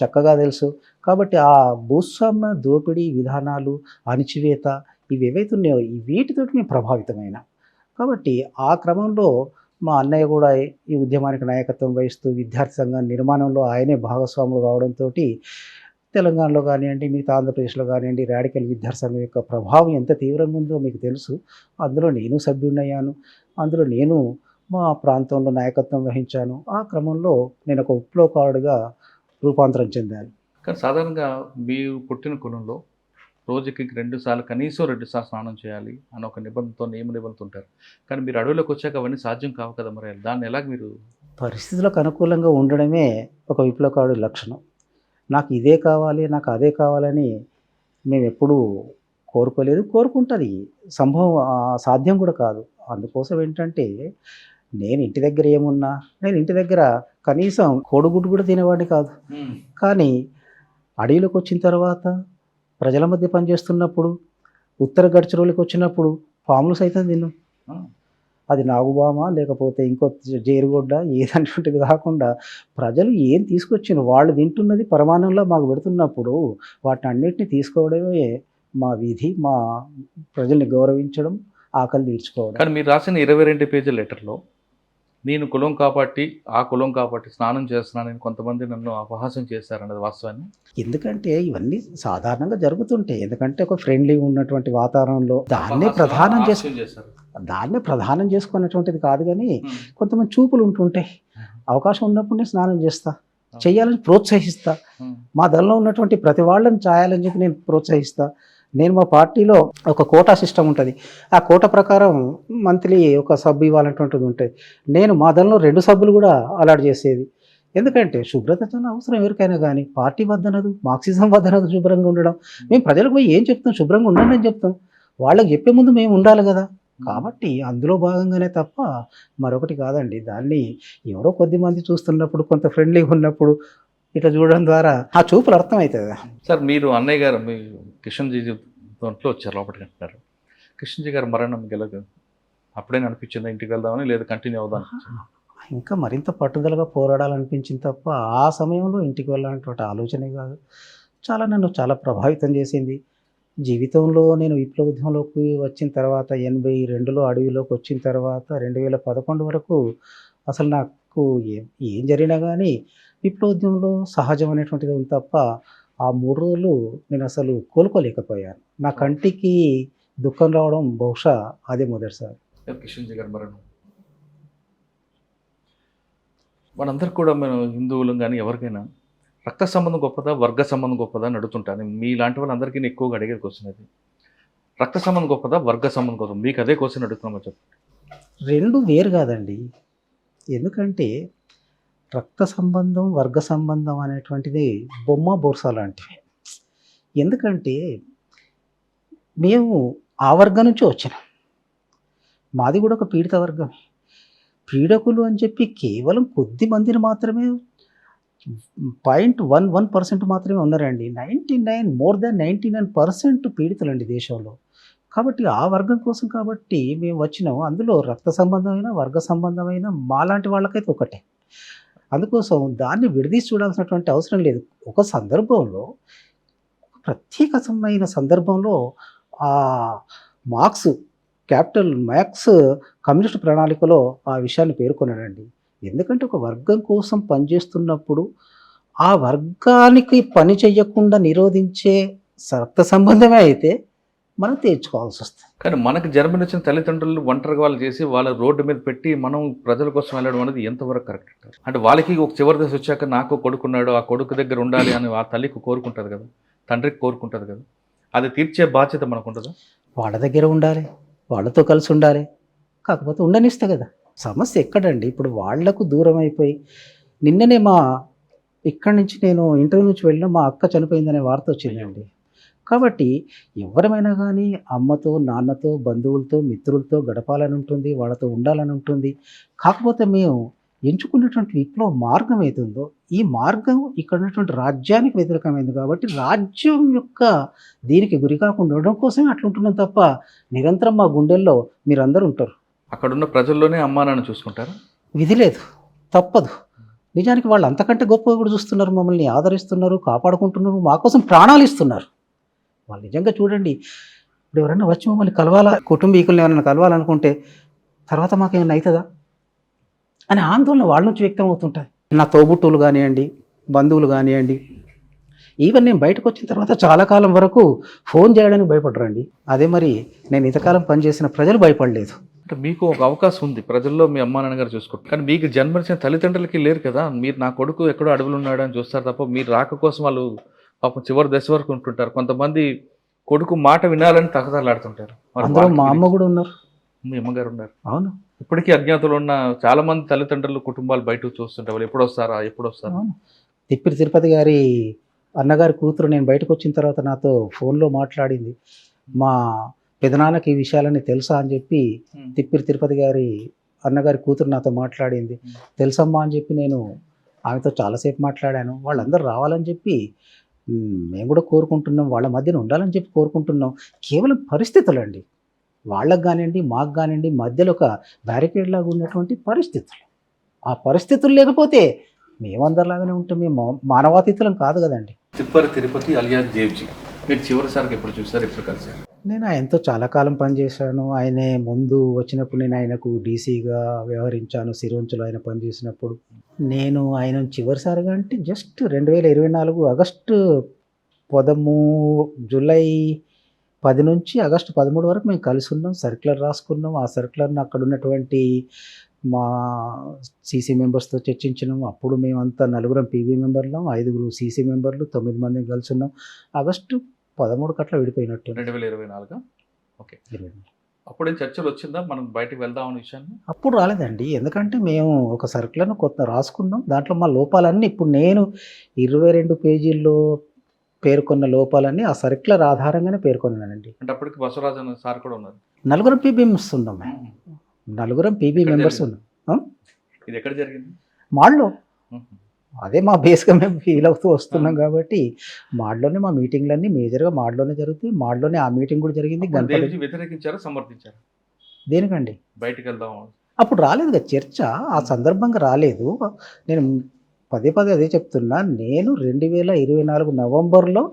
చక్కగా తెలుసు. కాబట్టి ఆ భూస్వామ్య దోపిడీ విధానాలు, అణిచివేత, ఇవి ఏవైతే ఉన్నాయో వీటితోటి మేము ప్రభావితమైన. కాబట్టి ఆ క్రమంలో మా అన్నయ్య కూడా ఈ ఉద్యమానికి నాయకత్వం వహిస్తూ విద్యార్థి సంఘం నిర్మాణంలో ఆయనే భాగస్వాములు కావడంతో తెలంగాణలో కానివ్వండి, మిగతా ఆంధ్రప్రదేశ్లో కానివ్వండి, రాడికల్ విద్యార్థి సంఘం యొక్క ప్రభావం ఎంత తీవ్రంగా ఉందో మీకు తెలుసు. అందులో నేను సభ్యుడయ్యాను. అందులో నేను మా ప్రాంతంలో నాయకత్వం వహించాను. ఆ క్రమంలో నేను ఒక విప్లవకారుడిగా రూపాంతరం చెందాను.
కానీ సాధారణంగా మీరు పుట్టిన కులంలో రోజుకి 2 సార్లు కనీసం 2 సార్లు స్నానం చేయాలి అని ఒక నిబంధనతో నిబంధనతో ఉంటారు. కానీ మీరు అడవిలోకి వచ్చాక అవన్నీ సాధ్యం కావు కదా! మరి దాన్ని ఎలాగ మీరు
పరిస్థితులకు అనుకూలంగా ఉండడమే ఒక విప్లవకారుడి లక్షణం. నాకు ఇదే కావాలి, నాకు అదే కావాలని మేమెప్పుడూ కోరుకోలేదు. కోరుకుంటది. సంభవం సాధ్యం కూడా కాదు. అందుకోసం ఏంటంటే, నేను ఇంటి దగ్గర ఏమున్నా, నేను ఇంటి దగ్గర కనీసం కోడిగుడ్డు కూడా తినేవాడిని కాదు. కానీ అడవిలోకి వచ్చిన తర్వాత, ప్రజల మధ్య పనిచేస్తున్నప్పుడు, ఉత్తర గడ్చరోలికి వచ్చినప్పుడు పాములు సైతం తిన్నాం.
ఆ!
అది నాగుబామ లేకపోతే ఇంకో జేరుగొడ్డ ఏదటువంటిది కాకుండా ప్రజలు ఏం తీసుకొచ్చిండ్రు వాళ్ళు తింటున్నది పరమాన్నంలో మాకు పెడుతున్నప్పుడు వాటిని అన్నిటిని తీసుకోవడమే మా విధి. మా ప్రజల్ని గౌరవించడం, ఆకలి తీర్చుకోవడం.
కానీ మీరు రాసిన 22 పేజీల లెటర్‌లో నేను కులం కాబట్టి, ఆ కులం కాబట్టి స్నానం చేస్తున్నానని కొంతమంది నన్ను అపహాస్యం చేశారన్నది వాస్తవాన్ని?
ఎందుకంటే ఇవన్నీ సాధారణంగా జరుగుతుంటాయి. ఎందుకంటే ఒక ఫ్రెండ్లీగా ఉన్నటువంటి వాతావరణంలో దాన్నే ప్రధానం చేసుకున్నటువంటిది కాదు. కానీ కొంతమంది చూపులు ఉంటుంటాయి. అవకాశం ఉన్నప్పుడు నేను స్నానం చేస్తా, చేయాలని ప్రోత్సహిస్తా. మా దళంలో ఉన్నటువంటి ప్రతి వాళ్ళని చేయాలని చెప్పి నేను ప్రోత్సహిస్తా. నేను మా పార్టీలో ఒక కోటా సిస్టమ్ ఉంటుంది. ఆ కోట ప్రకారం మంత్లీ ఒక సబ్బు ఇవ్వాలన్నటువంటిది ఉంటుంది. నేను మా దళంలో 2 సబ్బులు కూడా అలాట్ చేసేది. ఎందుకంటే శుభ్రత చాలా అవసరం ఎవరికైనా. కానీ పార్టీ వద్దనదు, మార్క్సిజం వద్దనదు శుభ్రంగా ఉండడం. మేము ప్రజలకు పోయి ఏం చెప్తాం? శుభ్రంగా ఉండండి అని చెప్తాం. వాళ్ళకి చెప్పే ముందు మేము ఉండాలి కదా. కాబట్టి అందులో భాగంగానే తప్ప మరొకటి కాదండి. దాన్ని ఎవరో కొద్దిమంది చూస్తున్నప్పుడు, కొంత ఫ్రెండ్లీగా ఉన్నప్పుడు ఇట్లా చూడడం ద్వారా ఆ చూపులు అర్థమవుతుంది.
సార్ మీరు అన్నయ్య గారు మీ కిషన్జీ దాంట్లో వచ్చారు లోపలికి అంటున్నారు. కిషన్జీ గారు మరణం అప్పుడైనా అనిపించిందా ఇంటికి వెళ్దామని, లేదా కంటిన్యూ అవుదాం?
ఇంకా మరింత పట్టుదలగా పోరాడాలనిపించింది తప్ప ఆ సమయంలో ఇంటికి వెళ్ళాలనేటువంటి ఆలోచనే కాదు. నన్ను చాలా ప్రభావితం చేసింది. జీవితంలో నేను విప్లవ ఉద్యమంలోకి వచ్చిన తర్వాత 82లో అడవిలోకి వచ్చిన తర్వాత 2011 వరకు అసలు నాకు ఏం జరిగినా కానీ విప్లవోద్యమంలో సహజం అనేటువంటిది ఉంది తప్ప ఆ 3 రోజులు నేను అసలు కోలుకోలేకపోయాను. నా కంటికి దుఃఖం రావడం బహుశా అదే మొదటిసారి.
కిషన్జీ గారు మరణం మనందరికి కూడా మనం హిందువులం కానీ ఎవరికైనా రక్త సంబంధం గొప్పదా, వర్గ సంబంధం గొప్పదా అని అడుగుతుంటాను. మీలాంటి వాళ్ళందరికీ నేను ఎక్కువగా అడిగేది క్వశ్చన్ అది. రక్త సంబంధం గొప్పదా, వర్గ సంబంధం గొప్పదా? మీకు అదే క్వశ్చన్ అడుగుతున్నామో చెప్పండి.
2 వేరు కాదండి. ఎందుకంటే రక్త సంబంధం, వర్గ సంబంధం అనేటువంటిది బొమ్మ బొరుస లాంటివి. ఎందుకంటే మేము ఆ వర్గం నుంచి వచ్చినాం. మాది కూడా ఒక పీడిత వర్గమే. పీడకులు అని చెప్పి కేవలం కొద్ది మందిని మాత్రమే 0.11% మాత్రమే ఉన్నారండి. 99% పీడితులండి దేశంలో. కాబట్టి ఆ వర్గం కోసం కాబట్టి మేము వచ్చినాం. అందులో రక్త సంబంధమైన, వర్గ సంబంధమైన మాలాంటి వాళ్ళకైతే ఒకటే. అందుకోసం దాన్ని విడదీసి చూడాల్సినటువంటి అవసరం లేదు. ఒక సందర్భంలో, ప్రత్యేకమైన సందర్భంలో మార్క్స్ కమ్యూనిస్ట్ ప్రణాళికలో ఆ విషయాన్ని పేర్కొన్నాడండి. ఎందుకంటే ఒక వర్గం కోసం పనిచేస్తున్నప్పుడు ఆ వర్గానికి పని చేయకుండా నిరోధించే రక్త సంబంధమే అయితే మనం తీర్చుకోవాల్సి వస్తుంది.
కానీ మనకు జన్మనిచ్చిన తల్లిదండ్రులు ఒంటరిగా వాళ్ళు చేసి వాళ్ళ రోడ్డు మీద పెట్టి మనం ప్రజల కోసం వెళ్ళడం అనేది ఎంతవరకు కరెక్ట్ అంటారు? అంటే వాళ్ళకి ఒక చివరి దశ వచ్చాక నాకు కొడుకున్నాడు, ఆ కొడుకు దగ్గర ఉండాలి అని ఆ తల్లికి కోరుకుంటుంది కదా, తండ్రికి కోరుకుంటుంది కదా. అది తీర్చే బాధ్యత మనకు ఉంటుందా?
వాళ్ళ దగ్గర ఉండాలి, వాళ్ళతో కలిసి ఉండాలి. కాకపోతే ఉండనిస్తే కదా. సమస్య ఎక్కడండి? ఇప్పుడు వాళ్లకు దూరం అయిపోయి నిన్ననే ఇక్కడి నుంచి నేను ఇంటర్వ్యూ నుంచి వెళ్ళిన మా అక్క చనిపోయిందనే వార్త వచ్చిందండి. కాబట్టి ఎవరమైనా కానీ అమ్మతో, నాన్నతో, బంధువులతో, మిత్రులతో గడపాలని ఉంటుంది, వాళ్ళతో ఉండాలని ఉంటుంది. కాకపోతే మేము ఎంచుకున్నటువంటి విప్లవ మార్గం ఏతుందో ఈ మార్గం ఇక్కడ ఉన్నటువంటి రాజ్యానికి వ్యతిరేకమైంది. కాబట్టి రాజ్యం యొక్క దీనికి గురి కాకుండా ఉండడం కోసమే అట్లుంటున్నాం తప్ప నిరంతరం మా గుండెల్లో మీరందరూ ఉంటారు.
అక్కడున్న ప్రజల్లోనే అమ్మా నాన్న చూసుకుంటారు.
విధి లేదు, తప్పదు. నిజానికి వాళ్ళు అంతకంటే గొప్పగా కూడా చూస్తున్నారు, మమ్మల్ని ఆదరిస్తున్నారు, కాపాడుకుంటున్నారు, మా కోసం ప్రాణాలు ఇస్తున్నారు. వాళ్ళు నిజంగా చూడండి, ఇప్పుడు ఎవరైనా వచ్చి మమ్మల్ని కలవాలా, కుటుంబీకులను ఎవరైనా కలవాలనుకుంటే తర్వాత మాకేమైనా అవుతుందా అనే ఆందోళన వాళ్ళ నుంచి వ్యక్తం అవుతుంటుంది. నా తోబుట్టువులు కానివ్వండి, బంధువులు కానివ్వండి, ఈవెన్ నేను బయటకు వచ్చిన తర్వాత చాలా కాలం వరకు ఫోన్ చేయడానికి భయపడరండి. అదే మరి నేను ఇంతకాలం పనిచేసిన ప్రజలు భయపడలేదు.
అంటే మీకు ఒక అవకాశం ఉంది, ప్రజల్లో మీ అమ్మా నాన్నగారు చూసుకుంటారు. కానీ మీకు జన్మనిచ్చిన తల్లిదండ్రులకి లేరు కదా. మీరు నా కొడుకు ఎక్కడో అడవులు ఉన్నాడు అని చూస్తారు తప్ప మీరు రాక కోసం వాళ్ళు పాపం చివరి దశ వరకు ఉంటుంటారు. కొంతమంది కొడుకు మాట వినాలని తహతలాడుతుంటారు. మరి
అందులో
వాళ్ళకి
మా అమ్మ కూడా ఉన్నారు.
మీ అమ్మగారు ఉన్నారు.
అవును
ఇప్పటికీ అజ్ఞాతంలో ఉన్న చాలా మంది తల్లిదండ్రులు కుటుంబాలు బయటకు చూస్తుంటారు. వాళ్ళు ఎప్పుడు వస్తారా ఎప్పుడు వస్తారా?
అవును. తిప్పిరి తిరుపతి గారి అన్నగారి కూతురు నేను బయటకు వచ్చిన తర్వాత నాతో ఫోన్లో మాట్లాడింది. మా పెదనాన్నకి ఈ విషయాలన్నీ తెలుసా అని చెప్పి తిప్పిరి తిరుపతి గారి అన్నగారి కూతురు నాతో మాట్లాడింది. తెలుసమ్మా అని చెప్పి నేను ఆమెతో చాలాసేపు మాట్లాడాను. వాళ్ళందరూ రావాలని చెప్పి మేము కూడా కోరుకుంటున్నాం, వాళ్ళ మధ్యన ఉండాలని చెప్పి కోరుకుంటున్నాం. కేవలం పరిస్థితులండి, వాళ్ళకు కానివ్వండి మాకు కానివ్వండి మధ్యలో ఒక బ్యారికేడ్ లాగా ఉన్నటువంటి పరిస్థితులు. ఆ పరిస్థితులు లేకపోతే మేమందరిలాగానే ఉంటాం. మేము మానవాతీతులం కాదు కదండి.
తిప్పరి తిరుపతి అలియాస్ దేవ్జీ మీరు చివరిసారికి ఎప్పుడు చూసారు, ఎప్పుడు కలిసారు?
నేను ఆయనతో చాలా కాలం పనిచేశాను. ఆయనే ముందు వచ్చినప్పుడు నేను ఆయనకు డీసీగా వ్యవహరించాను. సిరోంచులో ఆయన పనిచేసినప్పుడు నేను ఆయన చివరిసారిగా అంటే జస్ట్ 2024 ఆగస్టు జూలై 10 నుంచి ఆగస్టు 13 వరకు మేము కలిసి ఉన్నాం. సర్క్యులర్ రాసుకున్నాం. ఆ సర్క్యులర్ని అక్కడ ఉన్నటువంటి మా సీసీ మెంబర్స్తో చర్చించినాం. అప్పుడు మేమంతా 4 పీబీ మెంబర్లం, 5 సీసీ మెంబర్లు, 9 మంది కలిసి ఉన్నాం. ఆగస్టు 13 కట్ల విడిపోయినట్టు.
2024 ఓకే. అప్పుడే చర్చలు వచ్చిందా మనం బయటకు వెళ్దాం అనే విషయాన్ని?
అప్పుడు రాలేదండి. ఎందుకంటే మేము ఒక సర్క్యులర్ను కొత్త రాసుకున్నాం. దాంట్లో మా లోపాలన్నీ ఇప్పుడు నేను 22 పేజీల్లో పేర్కొన్న లోపాలన్నీ ఆ సర్క్యులర్ ఆధారంగానే పేర్కొన్నానండి.
అంటే అప్పటికి బసవరాజన్ సార్ కూడా ఉన్నారు.
4 పీబీ మెంబర్స్ ఉన్నాం మేము. 4 పీబీ మెంబర్స్ ఉన్నాం.
ఇది ఎక్కడ జరిగింది?
మాడ్లో. అదే మా బేస్గా మేము ఫీల్ అవుతూ వస్తున్నాం కాబట్టి మాడ్లోనే మా మీటింగ్లన్నీ మేజర్గా మాడ్లోనే జరుగుతాయి. మాడ్లోనే ఆ మీటింగ్ కూడా జరిగింది.
దేవ్జీ వ్యతిరేకించారా సమర్థించారా?
దేనికండి?
బయటికి వెళ్దాం
అప్పుడు రాలేదు కదా చర్చ, ఆ సందర్భంగా రాలేదు. నేను పదే అదే చెప్తున్నా. నేను 2024 నవంబర్లో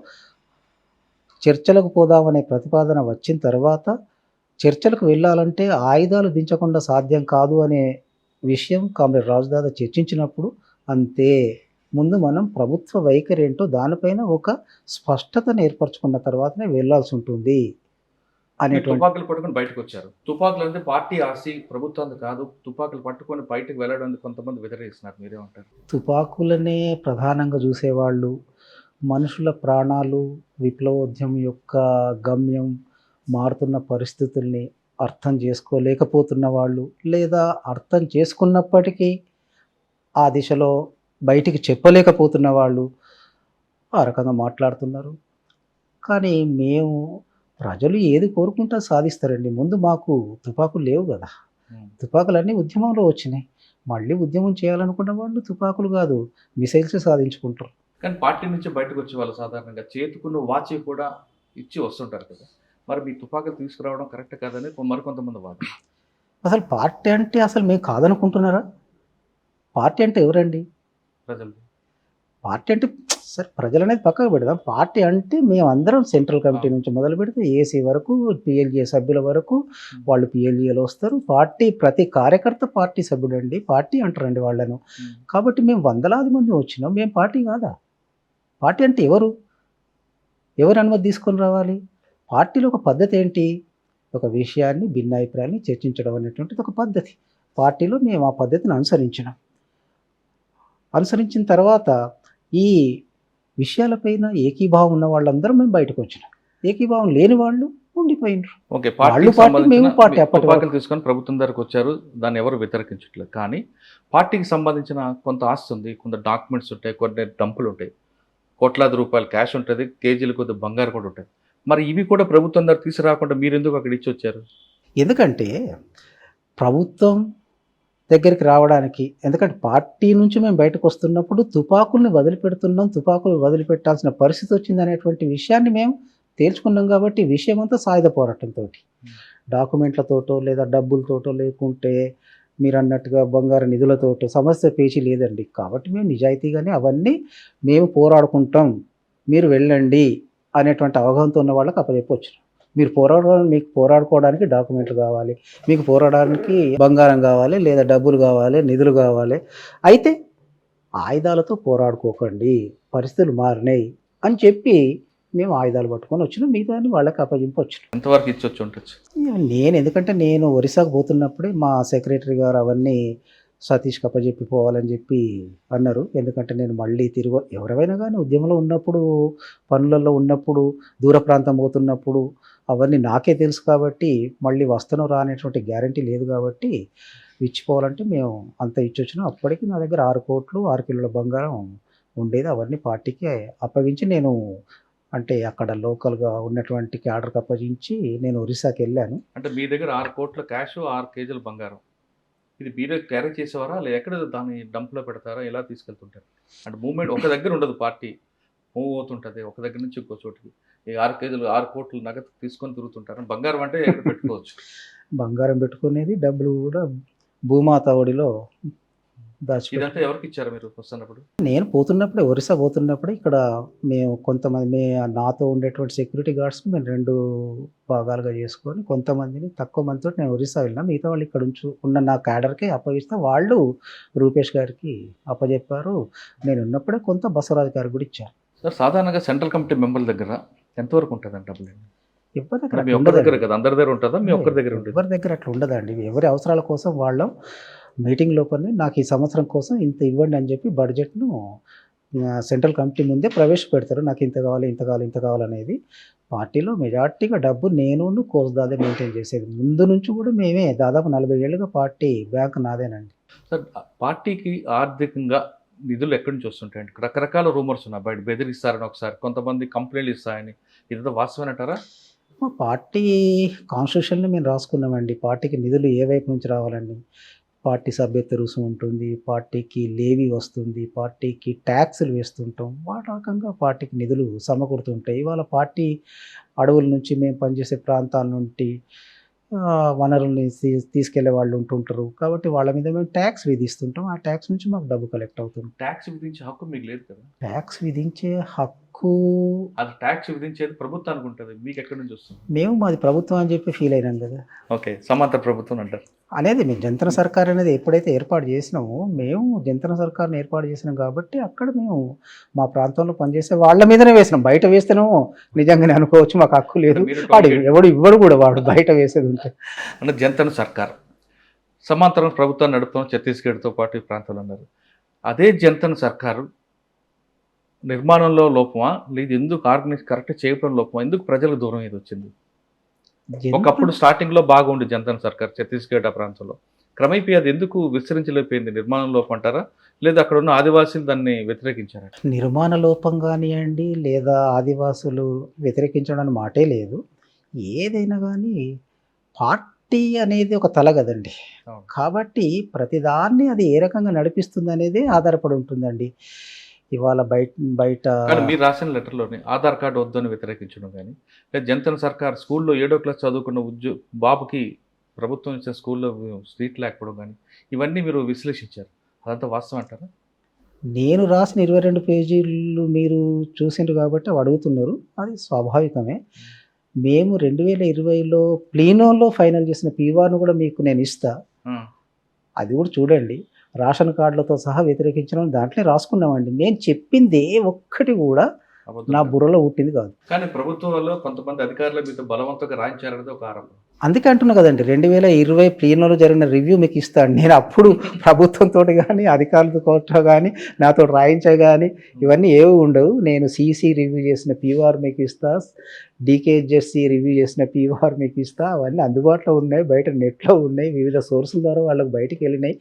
చర్చలకు పోదామనే ప్రతిపాదన వచ్చిన తర్వాత చర్చలకు వెళ్ళాలంటే ఆయుధాలు దించకుండా సాధ్యం కాదు అనే విషయం కామ్రేడ్ రాజుదాదా చర్చించినప్పుడు అంతే. ముందు మనం ప్రభుత్వ వైఖరి ఏంటో దానిపైన ఒక స్పష్టతను ఏర్పరచుకున్న తర్వాతనే వెళ్ళాల్సి ఉంటుంది అనేటువంటి.
తుపాకులు పట్టుకొని బయటకు వచ్చారు. తుపాకులు అంటే పార్టీ ఆసి ప్రభుత్వం కాదు, తుపాకులు పట్టుకొని బయటకు వెళ్ళడం కొంతమంది వ్యతిరేకిస్తున్నారు. మీరేమంటారు?
తుపాకులనే ప్రధానంగా చూసేవాళ్ళు, మనుషుల ప్రాణాలు, విప్లవోద్యమం యొక్క గమ్యం, మారుతున్న పరిస్థితుల్ని అర్థం చేసుకోలేకపోతున్న వాళ్ళు, లేదా అర్థం చేసుకున్నప్పటికీ ఆ దిశలో బయటికి చెప్పలేకపోతున్న వాళ్ళు ఆ రకంగా మాట్లాడుతున్నారు. కానీ మేము ప్రజలు ఏది కోరుకుంటా సాధిస్తారండి. ముందు మాకు తుపాకులు లేవు కదా. తుపాకులన్నీ ఉద్యమంలో వచ్చినాయి. మళ్ళీ ఉద్యమం చేయాలనుకున్న వాళ్ళు తుపాకులు కాదు మిసైల్స్ సాధించుకుంటారు.
కానీ పార్టీ నుంచి బయటకు వచ్చే వాళ్ళు సాధారణంగా చేతుకున్న వాచి కూడా ఇచ్చి వస్తుంటారు కదా. మరి మీ తుపాకులు తీసుకురావడం కరెక్ట్ కాదని మరికొంతమంది వాదన.
అసలు పార్టీ అంటే అసలు మేము కాదనుకుంటున్నారా? పార్టీ అంటే ఎవరండి?
ప్రజలు.
పార్టీ అంటే సరే ప్రజలు అనేది పక్కకు పెడదాం. పార్టీ అంటే మేమందరం సెంట్రల్ కమిటీ నుంచి మొదలు పెడితే ఏసీ వరకు, పిఎల్జే సభ్యుల వరకు వాళ్ళు పిఎల్జేలో వస్తారు. పార్టీ ప్రతి కార్యకర్త పార్టీ సభ్యుడండి. పార్టీ అంటారండి వాళ్ళను. కాబట్టి మేము వందలాది మంది వచ్చినాం. మేము పార్టీ కాదా? పార్టీ అంటే ఎవరు అనుమతి తీసుకొని రావాలి? పార్టీలో ఒక పద్ధతి ఏంటి? ఒక విషయాన్ని, భిన్నాభిప్రాయాన్ని చర్చించడం అనేటువంటిది ఒక పద్ధతి. పార్టీలో మేము ఆ పద్ధతిని అనుసరించిన తర్వాత ఈ విషయాలపైన ఏకీభావం ఉన్న వాళ్ళందరూ మేము బయటకు వచ్చినాం. ఏకీభావం లేని వాళ్ళు ఉండిపోయినారు.
ఓకే.
వాళ్ళు పార్టీ, మేము పార్టీ.
తుపాకులు తీసుకొని ప్రభుత్వం దగ్గరకు వచ్చారు. దాన్ని ఎవరు వ్యతిరేకించట్లేదు. కానీ పార్టీకి సంబంధించిన కొంత ఆస్తి ఉంది, కొంత డాక్యుమెంట్స్ ఉంటాయి, కొన్ని డంపులు ఉంటాయి, కోట్లాది రూపాయలు క్యాష్ ఉంటుంది, కేజీలు కొద్ది బంగారు కూడా ఉంటుంది. మరి ఇవి కూడా ప్రభుత్వం దగ్గర తీసుకురాకుండా మీరు ఎందుకు అక్కడ ఇచ్చి వచ్చారు?
ఎందుకంటే ప్రభుత్వం దగ్గరికి రావడానికి, ఎందుకంటే పార్టీ నుంచి మేము బయటకు వస్తున్నప్పుడు తుపాకుల్ని వదిలిపెడుతున్నాం, తుపాకులు వదిలిపెట్టాల్సిన పరిస్థితి వచ్చింది అనేటువంటి విషయాన్ని మేము తేల్చుకున్నాం. కాబట్టి విషయం అంతా సాయుధ పోరాటంతో, డాక్యుమెంట్లతోటో లేదా డబ్బులతోటో లేకుంటే మీరు అన్నట్టుగా బంగారు నిధులతోటో సమస్య పేచీ లేదండి. కాబట్టి మేము నిజాయితీగానే అవన్నీ మేము పోరాడుకుంటాం, మీరు వెళ్ళండి అనేటువంటి అవగాహనతో ఉన్న వాళ్ళకి అప్పచెప్పొచ్చు. మీకు పోరాడుకోవడానికి డాక్యుమెంట్లు కావాలి, మీకు పోరాడడానికి బంగారం కావాలి, లేదా డబ్బులు కావాలి, నిధులు కావాలి. అయితే ఆయుధాలతో పోరాడుకోకండి, పరిస్థితులు మారినాయి అని చెప్పి మేము ఆయుధాలు పట్టుకొని వచ్చినాం. మిగతాన్ని వాళ్ళకి అప్పగింపొచ్చు.
ఎంతవరకు ఇచ్చొచ్చు ఉండొచ్చు?
ఎందుకంటే నేను ఒరిస్సాకు పోతున్నప్పుడే మా సెక్రటరీ గారు అవన్నీ సతీష్కి అప్పచెప్పి పోవాలని చెప్పి అన్నారు. ఎందుకంటే నేను మళ్ళీ ఎవరైనా కానీ ఉద్యమంలో ఉన్నప్పుడు, పనులలో ఉన్నప్పుడు, దూర ప్రాంతం పోతున్నప్పుడు అవన్నీ నాకే తెలుసు కాబట్టి మళ్ళీ వస్తానో రానేటువంటి గ్యారంటీ లేదు కాబట్టి ఇచ్చిపోవాలంటే మేము అంత ఇచ్చొచ్చినాం. అప్పటికి నా దగ్గర 6 కోట్లు 6 కిలోల బంగారం ఉండేది. అవన్నీ పార్టీకి అప్పగించి నేను అంటే అక్కడ లోకల్గా ఉన్నటువంటి క్యాడర్కి అప్పగించి నేను ఒరిస్సాకి వెళ్ళాను.
అంటే మీ దగ్గర 6 కోట్ల క్యాష్ 6 కేజీల బంగారం ఇది మీరే క్యారీ చేసేవారా లేదా ఎక్కడ దాన్ని డంప్లో పెడతారా ఎలా తీసుకెళ్తుంటారు? అంటే మూవ్మెంట్ ఒక దగ్గర ఉండదు, పార్టీ మూవ్ అవుతుంటుంది ఒక దగ్గర నుంచి ఇంకో చోటుకి. ఈ 6 కేజీలు 6 కోట్లు నగదు తీసుకొని తిరుగుతుంటారు. బంగారం అంటే ఎక్కడ పెట్టుకోవచ్చు?
బంగారం పెట్టుకునేది, డబ్బులు కూడా భూమాత ఒడిలో దాచిపెట్టి.
ఇదంతా ఎవరికి ఇచ్చారా మీరు వస్తున్నప్పుడు?
నేను పోతున్నప్పుడే, ఒరిస్సా పోతున్నప్పుడే ఇక్కడ మేము కొంతమంది నాతో ఉండేటువంటి సెక్యూరిటీ గార్డ్స్ని మేము 2 భాగాలుగా చేసుకొని కొంతమందిని తక్కువ మందితో నేను ఒరిస్సా వెళ్ళినా. మిగతా వాళ్ళు ఇక్కడ ఉన్న నా క్యాడర్కే అప్పగిస్తే వాళ్ళు రూపేష్ గారికి అప్పచెప్పారు. నేను ఉన్నప్పుడే కొంత బసవరాజు గారికి కూడా ఇచ్చాను.
సార్ సాధారణంగా సెంట్రల్ కమిటీ మెంబర్ల దగ్గర ఎంతవరకు ఉంటుందండి డబ్బులు?
ఎవరి దగ్గర
మీ ఒక్కరి దగ్గర కదా, అందరి దగ్గర ఉంటుందా? మీ ఒక్కరి దగ్గర ఉంటుంది?
ఎవరి దగ్గర అట్లా ఉండదండి. ఎవరి అవసరాల కోసం వాళ్ళ మీటింగ్ లోపలనే నాకు ఈ సంవత్సరం కోసం ఇంత ఇవ్వండి అని చెప్పి బడ్జెట్ను సెంట్రల్ కమిటీ ముందే ప్రవేశపెడతారు. నాకు ఇంత కావాలి ఇంత కావాలి ఇంత కావాలనేది. పార్టీలో మెజార్టీగా డబ్బు నేను కోస్దాదే మెయింటైన్ చేసేది. ముందు నుంచి కూడా మేమే దాదాపు 40 ఏళ్ళుగా పార్టీ బ్యాంక్ నాదేనండి.
సార్ పార్టీకి ఆర్థికంగా నిధులు ఎక్కడి నుంచి వస్తుంటాయండి? రకరకాల రూమర్స్ ఉన్నాయి, బయట బెదిరిస్తారని ఒకసారి, కొంతమంది కంప్లైంట్లు ఇస్తాయని. ఇదంతా వాస్తవమేనంటారా?
మా పార్టీ కాన్స్టిట్యూషన్లో మేము రాసుకున్నామండి పార్టీకి నిధులు ఏ వైపు నుంచి రావాలని. పార్టీ సభ్యత్వ రుసుము ఉంటుంది, పార్టీకి లేవీ వస్తుంది, పార్టీకి ట్యాక్సులు వేస్తుంటాం. ఆ రకంగా పార్టీకి నిధులు సమకూరుతుంటాయి. ఇవాళ పార్టీ అడవుల నుంచి మేము పనిచేసే ప్రాంతాల నుండి వనరుల్ని తీసుకెళ్లే వాళ్ళు ఉంటుంటారు కాబట్టి వాళ్ళ మీద మేము ట్యాక్స్ విధిస్తుంటాం. ఆ ట్యాక్స్ నుంచి మాకు డబ్బు కలెక్ట్ అవుతుంది.
ట్యాక్స్ విధించే హక్కు మీకు లేదు కదా?
ట్యాక్స్ విధించే హక్కు
అది ట్యాక్స్ విధించేది ప్రభుత్వానికి ఉంటుంది, మీకు ఎక్కడి నుంచి వస్తుంది?
మేము మాది ప్రభుత్వం అని చెప్పి ఫీల్ అయినాం కదా.
ఓకే, సమాంతర ప్రభుత్వం అంటారు
అనేది మేము జంతన సర్కార్ అనేది ఎప్పుడైతే ఏర్పాటు చేసినామో, మేము జంతన సర్కార్ని ఏర్పాటు చేసినాం కాబట్టి అక్కడ మేము మా ప్రాంతంలో పనిచేసే వాళ్ళ మీదనే వేసినాం. బయట వేస్తేనేమో నిజంగానే అనుకోవచ్చు మాకు హక్కు లేదు, వాడు ఎవడు ఇవ్వడు కూడా, వాడు బయట వేసేది ఉంటే.
అంటే జంతన సర్కార్ సమాంతరం ప్రభుత్వాన్ని నడుపుతాం ఛత్తీస్గఢ్తో పాటు ఈ ప్రాంతంలో అన్నారు. అదే జంతన సర్కారు నిర్మాణంలో లోపమా, లేదు ఎందుకు ఆర్గనైజ్ కరెక్ట్ చేయడం లోపమా, ఎందుకు ప్రజలకు దూరం ఏది వచ్చింది? ఒకప్పుడు స్టార్టింగ్లో బాగుంది జంతన సర్కార్ ఛత్తీస్గఢ్ ఆ ప్రాంతంలో, క్రమేపీ అది ఎందుకు విస్తరించలేకపోయింది? నిర్మాణ లోపం అంటారా, లేదా అక్కడ ఉన్న ఆదివాసీలు దాన్ని వ్యతిరేకించారా?
నిర్మాణ లోపం కానివ్వండి, లేదా ఆదివాసులు వ్యతిరేకించడం మాటే లేదు. ఏదైనా కానీ పార్టీ అనేది ఒక తల కదండి, కాబట్టి ప్రతిదాన్ని అది ఏ రకంగా నడిపిస్తుంది అనేది ఆధారపడి ఉంటుందండి. ఇవాళ బయట
మీరు రాసిన లెటర్లోని ఆధార్ కార్డు వద్దని వ్యతిరేకించడం కానీ, లేదా జంతన సర్కార్ స్కూల్లో 7వ క్లాస్ చదువుకున్న బాబుకి ప్రభుత్వం ఇచ్చిన స్కూల్లో సీట్ లేకపోవడం కానీ, ఇవన్నీ మీరు విశ్లేషించారు. అదంతా వాస్తవం అంటారా?
నేను రాసిన 22 పేజీలు మీరు చూసిండ్రు కాబట్టి అవి అడుగుతున్నారు, అది స్వాభావికమే. మేము 2020లో ప్లీనోలో ఫైనల్ చేసిన పీవార్ను కూడా మీకు నేను ఇస్తా, అది కూడా చూడండి. రేషన్ కార్డులతో సహా వ్యతిరేకించడం దాంట్లో రాసుకున్నామండి. నేను చెప్పింది ఒక్కటి కూడా నా బుర్రలో పుట్టింది కాదు.
కానీ ప్రభుత్వంలో కొంతమంది అధికారుల మీద బలవంతంగా రాయించారనేది ఒక ఆరోపణ.
అందుకే అంటున్నా కదండి, 2020 ప్లీనోలో జరిగిన రివ్యూ మీకు ఇస్తాను. నేను అప్పుడు ప్రభుత్వంతో కానీ అధికారులతో కానీ నాతో రాయించా కానీ ఇవన్నీ ఏవి ఉండవు. నేను సిసి రివ్యూ చేసిన పీవార్ మీకు ఇస్తా, డీకేహెచ్ఎస్సి రివ్యూ చేసిన పీవార్ మీకు ఇస్తా. అవన్నీ అందుబాటులో ఉన్నాయి, బయట నెట్లో ఉన్నాయి, వివిధ సోర్సుల ద్వారా వాళ్ళకి బయటికి వెళ్ళినాయి.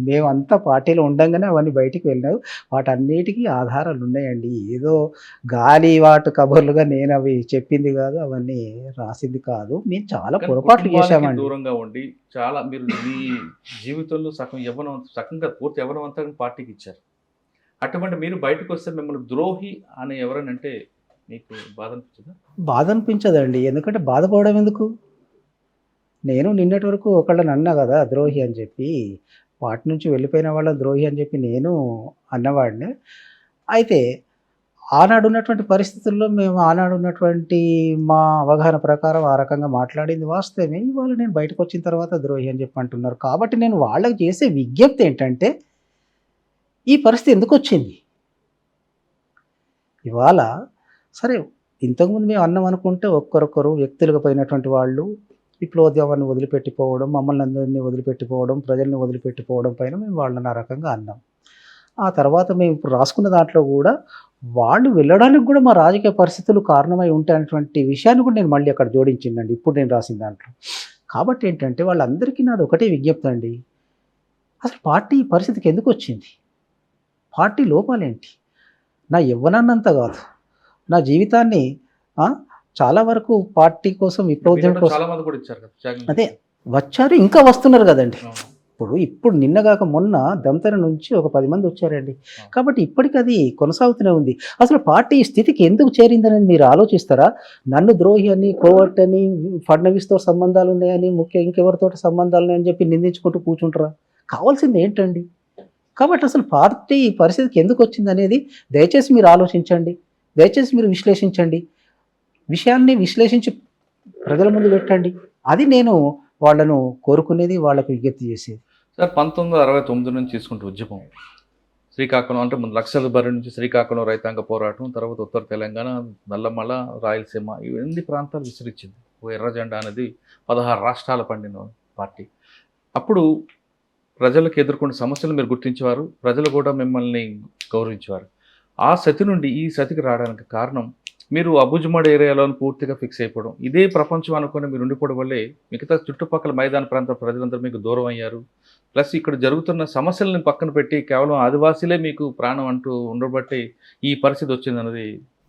మేమంతా పార్టీలో ఉండంగానే అవన్నీ బయటికి వెళ్ళినావు. వాటన్నిటికీ ఆధారాలు ఉన్నాయండి. ఏదో గాలి వాటి కబుర్లుగా నేను అవి చెప్పింది కాదు, అవన్నీ రాసింది కాదు. మేము చాలా పొరపాట్లు చేశామండి.
దూరంగా ఉండి చాలా మీరు మీ జీవితంలో సగంగా పూర్తి యవ్వనవంతంగా పార్టీకి ఇచ్చారు. అటువంటి మీరు బయటకు వస్తే మిమ్మల్ని ద్రోహి అని ఎవరనంటే మీకు బాధ అనిపించదా?
బాధ అనిపించదండి, ఎందుకంటే బాధపడడం ఎందుకు? నేను నిన్నటి వరకు ఒకళ్ళని అన్నా కదా ద్రోహి అని చెప్పి, పార్టీ నుంచి వెళ్ళిపోయిన వాళ్ళని ద్రోహి అని చెప్పి నేను అన్నవాడిని. అయితే ఆనాడు ఉన్నటువంటి పరిస్థితుల్లో మేము ఆనాడు ఉన్నటువంటి మా అవగాహన ప్రకారం ఆ రకంగా మాట్లాడింది వాస్తవమే. ఇవాళ నేను బయటకు వచ్చిన తర్వాత ద్రోహి అని చెప్పి అంటున్నారు. కాబట్టి నేను వాళ్ళకి చేసే విజ్ఞప్తి ఏంటంటే, ఈ పరిస్థితి ఎందుకు వచ్చింది? ఇవాళ సరే ఇంతకుముందు మేము అన్నం అనుకుంటే ఒక్కరొక్కరు వ్యక్తులుగా పోయినటువంటి వాళ్ళు విప్లవోద్యమాన్ని వదిలిపెట్టిపోవడం, మమ్మల్ని అందరినీ వదిలిపెట్టిపోవడం, ప్రజల్ని వదిలిపెట్టిపోవడం పైన మేము వాళ్ళని ఆ రకంగా అన్నాం. ఆ తర్వాత మేము ఇప్పుడు రాసుకున్న దాంట్లో కూడా వాళ్ళు వెళ్ళడానికి కూడా మా రాజకీయ పరిస్థితులు కారణమై ఉంటాయనేటువంటి విషయాన్ని కూడా నేను మళ్ళీ అక్కడ జోడించిందండి ఇప్పుడు నేను రాసిన దాంట్లో. కాబట్టి ఏంటంటే వాళ్ళందరికీ నాది ఒకటే విజ్ఞప్తి అండి. అసలు పార్టీ ఈ పరిస్థితికి ఎందుకు వచ్చింది? పార్టీ లోపాలేంటి? నా యవ్వనాన్నంతా కాదు, నా జీవితాన్ని చాలా వరకు పార్టీ కోసం విప్లవోద్యమం కోసం
చాలా మంది కూడా ఇచ్చారు కదా త్యాగం
అదే
చేశారు.
వచ్చారు, ఇంకా వస్తున్నారు కదండి.
అవును.
ఇప్పుడు నిన్నగాక మొన్న దమ్తర నుంచి ఒక 10 మంది వచ్చారండి. కాబట్టి ఇప్పటికి అది కొనసాగుతూనే ఉంది. అసలు పార్టీ ఈ స్థితికి ఎందుకు చేరిందనేది మీరు ఆలోచిస్తారా? నన్ను ద్రోహి అని, కోవర్ట్ అని, ఫడ్నవీస్తో సంబంధాలు ఉన్నాయని, ఇంకెవరితో సంబంధాలు ఉన్నాయని చెప్పి నిందించుకుంటూ కూర్చుంటారా? కావాల్సింది ఏంటండి? కాబట్టి అసలు పార్టీ ఈ పరిస్థితికి ఎందుకు వచ్చిందనేది దయచేసి మీరు ఆలోచించండి, దయచేసి మీరు విశ్లేషించండి, విషయాన్ని విశ్లేషించి ప్రజల ముందు పెట్టండి. అది నేను వాళ్ళను కోరుకునేది, వాళ్ళకు విజ్ఞప్తి చేసేది.
సార్ 1969 నుంచి తీసుకుంటే ఉద్యమం శ్రీకాకుళం అంటే ముందు లక్షల బరి నుంచి శ్రీకాకుళం రైతాంగ పోరాటం, తర్వాత ఉత్తర తెలంగాణ, నల్లమల, రాయలసీమ ఇవన్నీ ప్రాంతాలు విస్తరించింది. ఓ ఎర్ర జెండా అనేది 16 రాష్ట్రాల పండిన పార్టీ. అప్పుడు ప్రజలకు ఎదుర్కొన్న సమస్యలు మీరు గుర్తించేవారు, ప్రజలు కూడా మిమ్మల్ని గౌరవించేవారు. ఆ సతి నుండి ఈ సతికి రావడానికి కారణం మీరు అబుజ్మడ్ ఏరియాలో పూర్తిగా ఫిక్స్ అయిపోవడం, ఇదే ప్రపంచం అనుకుని మీరు ఉండిపోవడం వల్లే మిగతా చుట్టుపక్కల మైదాన ప్రాంత ప్రజలందరూ మీకు దూరం అయ్యారు. ప్లస్ ఇక్కడ జరుగుతున్న సమస్యలను పక్కన పెట్టి కేవలం ఆదివాసీలే మీకు ప్రాణం అంటూ ఉండబట్టి ఈ పరిస్థితి వచ్చిందన్నది.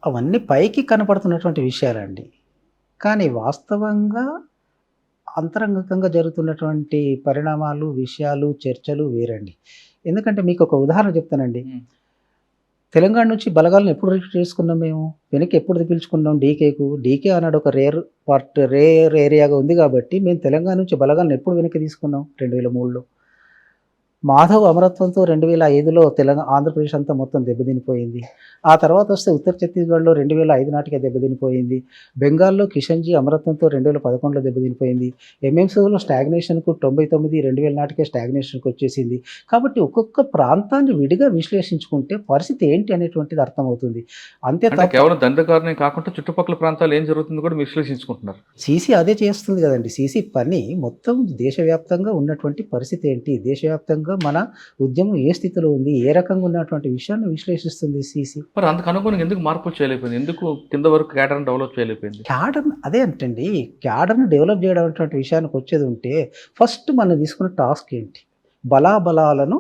అవన్నీ పైకి కనపడుతున్నటువంటి విషయాలండి, కానీ వాస్తవంగా అంతరంగికంగా జరుగుతున్నటువంటి పరిణామాలు, విషయాలు, చర్చలు వేరండి. ఎందుకంటే మీకు ఒక ఉదాహరణ చెప్తానండి. తెలంగాణ నుంచి బలగాలను ఎప్పుడు రిక్రూట్ చేసుకున్నాం మేము? వెనక్కి ఎప్పుడు పిలుచుకున్నాం? డీకేకు. డీకే అన్నాడు ఒక రేర్ ఏరియాగా ఉంది కాబట్టి మేము తెలంగాణ నుంచి బలగాలను ఎప్పుడు వెనక్కి తీసుకున్నాం? 2003లో. మాధవ్ అమరత్వంతో 2005లో ఆంధ్రప్రదేశ్ అంతా మొత్తం దెబ్బతినిపోయింది. ఆ తర్వాత వస్తే ఉత్తర ఛత్తీస్గఢ్లో 2005 నాటికే దెబ్బతినిపోయింది. బెంగాల్లో కిషన్జీ అమరత్వంతో 2011లో దెబ్బతినిపోయింది. ఎంఎంసీలో స్టాగ్నేషన్కు 99, 2000 నాటికే స్టాగ్నేషన్కి వచ్చేసింది. కాబట్టి ఒక్కొక్క ప్రాంతాన్ని విడిగా విశ్లేషించుకుంటే పరిస్థితి ఏంటి అనేటువంటిది అర్థమవుతుంది. అంతే తప్ప
కేవలం దండకారణే కాకుండా చుట్టుపక్కల ప్రాంతాలు ఏం జరుగుతుందో కూడా విశ్లేషించుకుంటున్నారు.
సీసీ అదే చేస్తుంది కదండి. సీసీ పని మొత్తం దేశవ్యాప్తంగా ఉన్నటువంటి పరిస్థితి ఏంటి, దేశవ్యాప్తంగా మన ఉద్యమం ఏ స్థితిలో ఉంది, ఏ రకంగా ఉన్నటువంటి విషయాన్ని విశ్లేషిస్తుంది సీసీ.
మరి అందుకు అనుగుణంగా ఎందుకు మార్పులు చేయలేకపోయింది? ఎందుకు కింద వరకు క్యాడర్ని డెవలప్ చేయలేకపోయింది?
క్యాడర్ అదే అంటండి, క్యాడర్ని డెవలప్ చేయడం అనేటువంటి విషయానికి వచ్చేది ఉంటే ఫస్ట్ మనం తీసుకున్న టాస్క్ ఏంటి? బలాబలాలను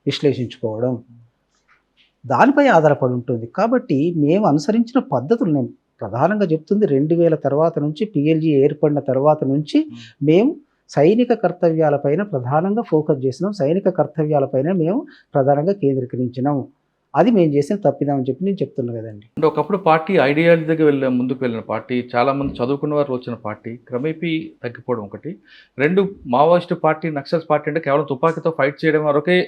విశ్లేషించుకోవడం, దానిపై ఆధారపడి ఉంటుంది. కాబట్టి మేము అనుసరించిన పద్ధతులు నేను ప్రధానంగా చెప్తుంది 2000 తర్వాత నుంచి, పిఎల్జీ ఏర్పడిన తర్వాత నుంచి మేము సైనిక కర్తవ్యాలపైన ప్రధానంగా ఫోకస్ చేసినాం, సైనిక కర్తవ్యాలపైన మేము ప్రధానంగా కేంద్రీకరించినాం. అది మేము చేసిన తప్పిదామని చెప్పి నేను చెప్తున్నా కదండి.
అంటే ఒకప్పుడు పార్టీ ఐడియాలజీ దగ్గర ముందుకు వెళ్ళిన పార్టీ, చాలామంది చదువుకున్న వారు వచ్చిన పార్టీ క్రమేపీ తగ్గిపోవడం ఒకటి. 2 మావోయిస్టు పార్టీ, నక్సల్స్ పార్టీ అంటే కేవలం తుపాకీతో ఫైట్ చేయడం వరకే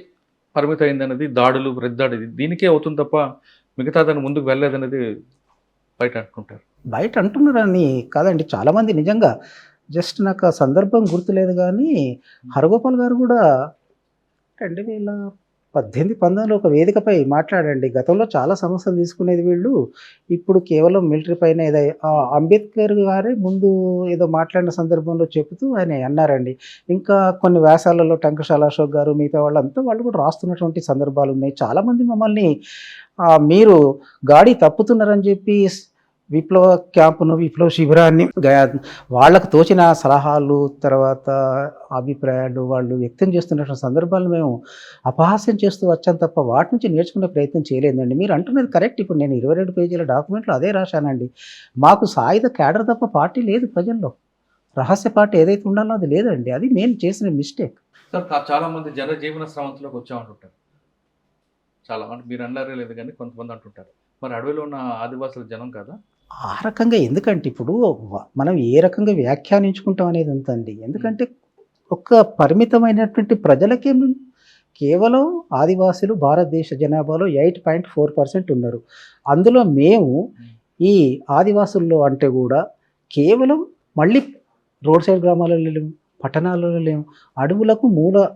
పరిమితం అయిందన్నది, దాడులు, ప్రతిదాడి దీనికే అవుతుంది తప్ప మిగతా దాన్ని ముందుకు వెళ్ళలేదనేది బయట అనుకుంటారు.
బయట అంటున్నారని కాదండి, చాలామంది నిజంగా జస్ట్ నాకు ఆ సందర్భం గుర్తులేదు, కానీ హరగోపాల్ గారు కూడా 2018-19లో ఒక వేదికపై మాట్లాడండి. గతంలో చాలా సమస్యలు తీసుకునేది వీళ్ళు, ఇప్పుడు కేవలం మిలిటరీ పైన ఏదో అంబేద్కర్ గారే ముందు ఏదో మాట్లాడిన సందర్భంలో చెబుతూ ఆయన అన్నారండి. ఇంకా కొన్ని వ్యాసాలలో టంకశాల అశోక్ గారు, మిగతా వాళ్ళు కూడా రాస్తున్నటువంటి సందర్భాలు ఉన్నాయి. చాలామంది మమ్మల్ని మీరు గాడి తప్పుతున్నారని చెప్పి విప్లవ క్యాంపును, విప్లవ శిబిరాన్ని, వాళ్ళకు తోచిన సలహాలు, తర్వాత అభిప్రాయాలు వాళ్ళు వ్యక్తం చేస్తున్నటువంటి సందర్భాలను మేము అపహాస్యం చేస్తూ వచ్చాను తప్ప వాటి నుంచి నేర్చుకునే ప్రయత్నం చేయలేదండి. మీరు అంటున్నది కరెక్ట్. ఇప్పుడు నేను 22 పేజీల డాక్యుమెంట్లో అదే రాశానండి. మాకు సాయుధ క్యాడర్ తప్ప పార్టీ లేదు ప్రజల్లో. రహస్య పార్టీ ఏదైతే ఉండాలో అది లేదండి. అది నేను చేసిన మిస్టేక్.
సార్ చాలామంది జనజీవన స్రవంతిలోకి వచ్చామంటుంటారు. చాలా అంటే మీరు అన్నారే లేదు కానీ కొంతమంది అంటుంటారు. మరి అడవిలో ఉన్న ఆదివాసుల జనం కదా
ఆ రకంగా. ఎందుకంటే ఇప్పుడు మనం ఏ రకంగా వ్యాఖ్యానించుకుంటాం అనేది ఉందండి. ఎందుకంటే ఒక పరిమితమైనటువంటి ప్రజలకే కేవలం ఆదివాసులు భారతదేశ జనాభాలో 8.4% ఉన్నారు. అందులో మేము ఈ ఆదివాసుల్లో అంటే కూడా కేవలం మళ్ళీ రోడ్ సైడ్ గ్రామాలలో లేము, పట్టణాలలో లేము, అడవులకు మూల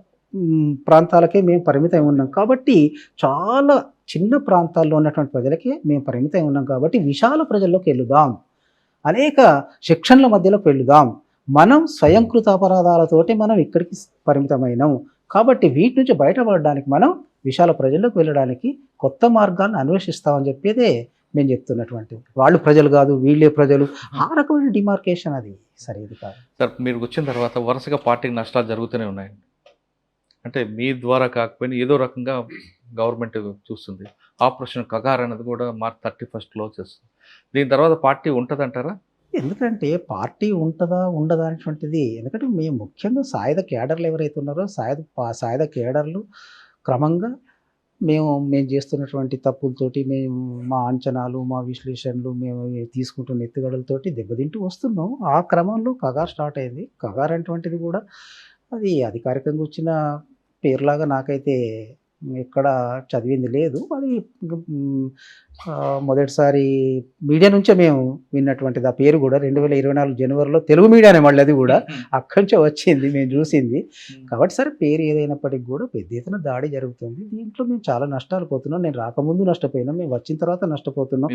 ప్రాంతాలకే మేము పరిమితం ఉన్నాం. కాబట్టి చాలా చిన్న ప్రాంతాల్లో ఉన్నటువంటి ప్రజలకే మేము పరిమితం ఉన్నాం. కాబట్టి విశాల ప్రజల్లోకి వెళుదాం, అనేక సెక్షన్ల మధ్యలోకి వెళుదాం, మనం స్వయంకృత అపరాధాలతోటి మనం ఇక్కడికి పరిమితమైనాం. కాబట్టి వీటి నుంచి బయటపడడానికి మనం విశాల ప్రజల్లోకి వెళ్ళడానికి కొత్త మార్గాలను అన్వేషిస్తామని చెప్పేదే నేను చెప్తున్నటువంటి. వాళ్ళు ప్రజలు కాదు, వీళ్ళే ప్రజలు, ఆ రకమైన డిమార్కేషన్ అది సరైనది కాదు.
సార్ మీరు వచ్చిన తర్వాత వరుసగా పార్టీకి నష్టాలు జరుగుతూనే ఉన్నాయండి. అంటే మీ ద్వారా కాకపోయినా ఏదో రకంగా గవర్నమెంట్ చూస్తుంది. ఆపరేషన్ కగార్ అనేది కూడా మార్చ్ 31 క్లోజ్ చేస్తుంది. దీని తర్వాత పార్టీ ఉంటుందంటారా?
ఎందుకంటే పార్టీ ఉంటుందా ఉండదా అనేటువంటిది, ఎందుకంటే మేము ముఖ్యంగా సాయుధ కేడర్లు ఎవరైతే ఉన్నారో సాయుధ కేడర్లు క్రమంగా మేము చేస్తున్నటువంటి తప్పులతోటి, మేము మా అంచనాలు, మా విశ్లేషణలు, మేము తీసుకుంటున్న ఎత్తుగడలతోటి దెబ్బతింటూ వస్తున్నాం. ఆ క్రమంలో కగార్ స్టార్ట్ అయింది. కగార్ అటువంటిది కూడా అది అధికారికంగా వచ్చిన పేరులాగా నాకైతే ఎక్కడ చదివింది లేదు. అది మొదటిసారి మీడియా నుంచే మేము విన్నటువంటిది. ఆ పేరు కూడా 2024 జనవరిలో తెలుగు మీడియానే, మళ్ళీ అది కూడా అక్కడి నుంచే వచ్చింది, మేము చూసింది. కాబట్టి సరే, పేరు ఏదైనప్పటికీ కూడా పెద్ద ఎత్తున దాడి జరుగుతుంది. దీంట్లో మేము చాలా నష్టాలు పోతున్నాం. నేను రాకముందు నష్టపోయినాం, మేము వచ్చిన తర్వాత నష్టపోతున్నాం.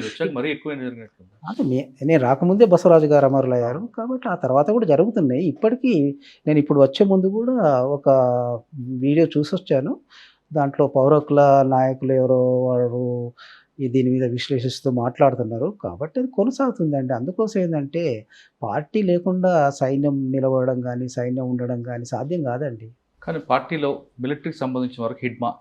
అంటే నేను రాకముందే బసవరాజు గారు అమరులయ్యారు, కాబట్టి ఆ తర్వాత కూడా జరుగుతున్నాయి. ఇప్పటికీ నేను ఇప్పుడు వచ్చే ముందు కూడా ఒక వీడియో చూసొచ్చాను. దాంట్లో పౌరకుల నాయకులు ఎవరో వారు దీని మీద విశ్లేషిస్తూ మాట్లాడుతున్నారు. కాబట్టి అది కొనసాగుతుందండి. అందుకోసం ఏంటంటే పార్టీ లేకుండా సైన్యం నిలబడడం కానీ, సైన్యం ఉండడం కానీ సాధ్యం కాదండి.
కానీ పార్టీలో మిలిటరీకి సంబంధించిన వరకు హిడ్మా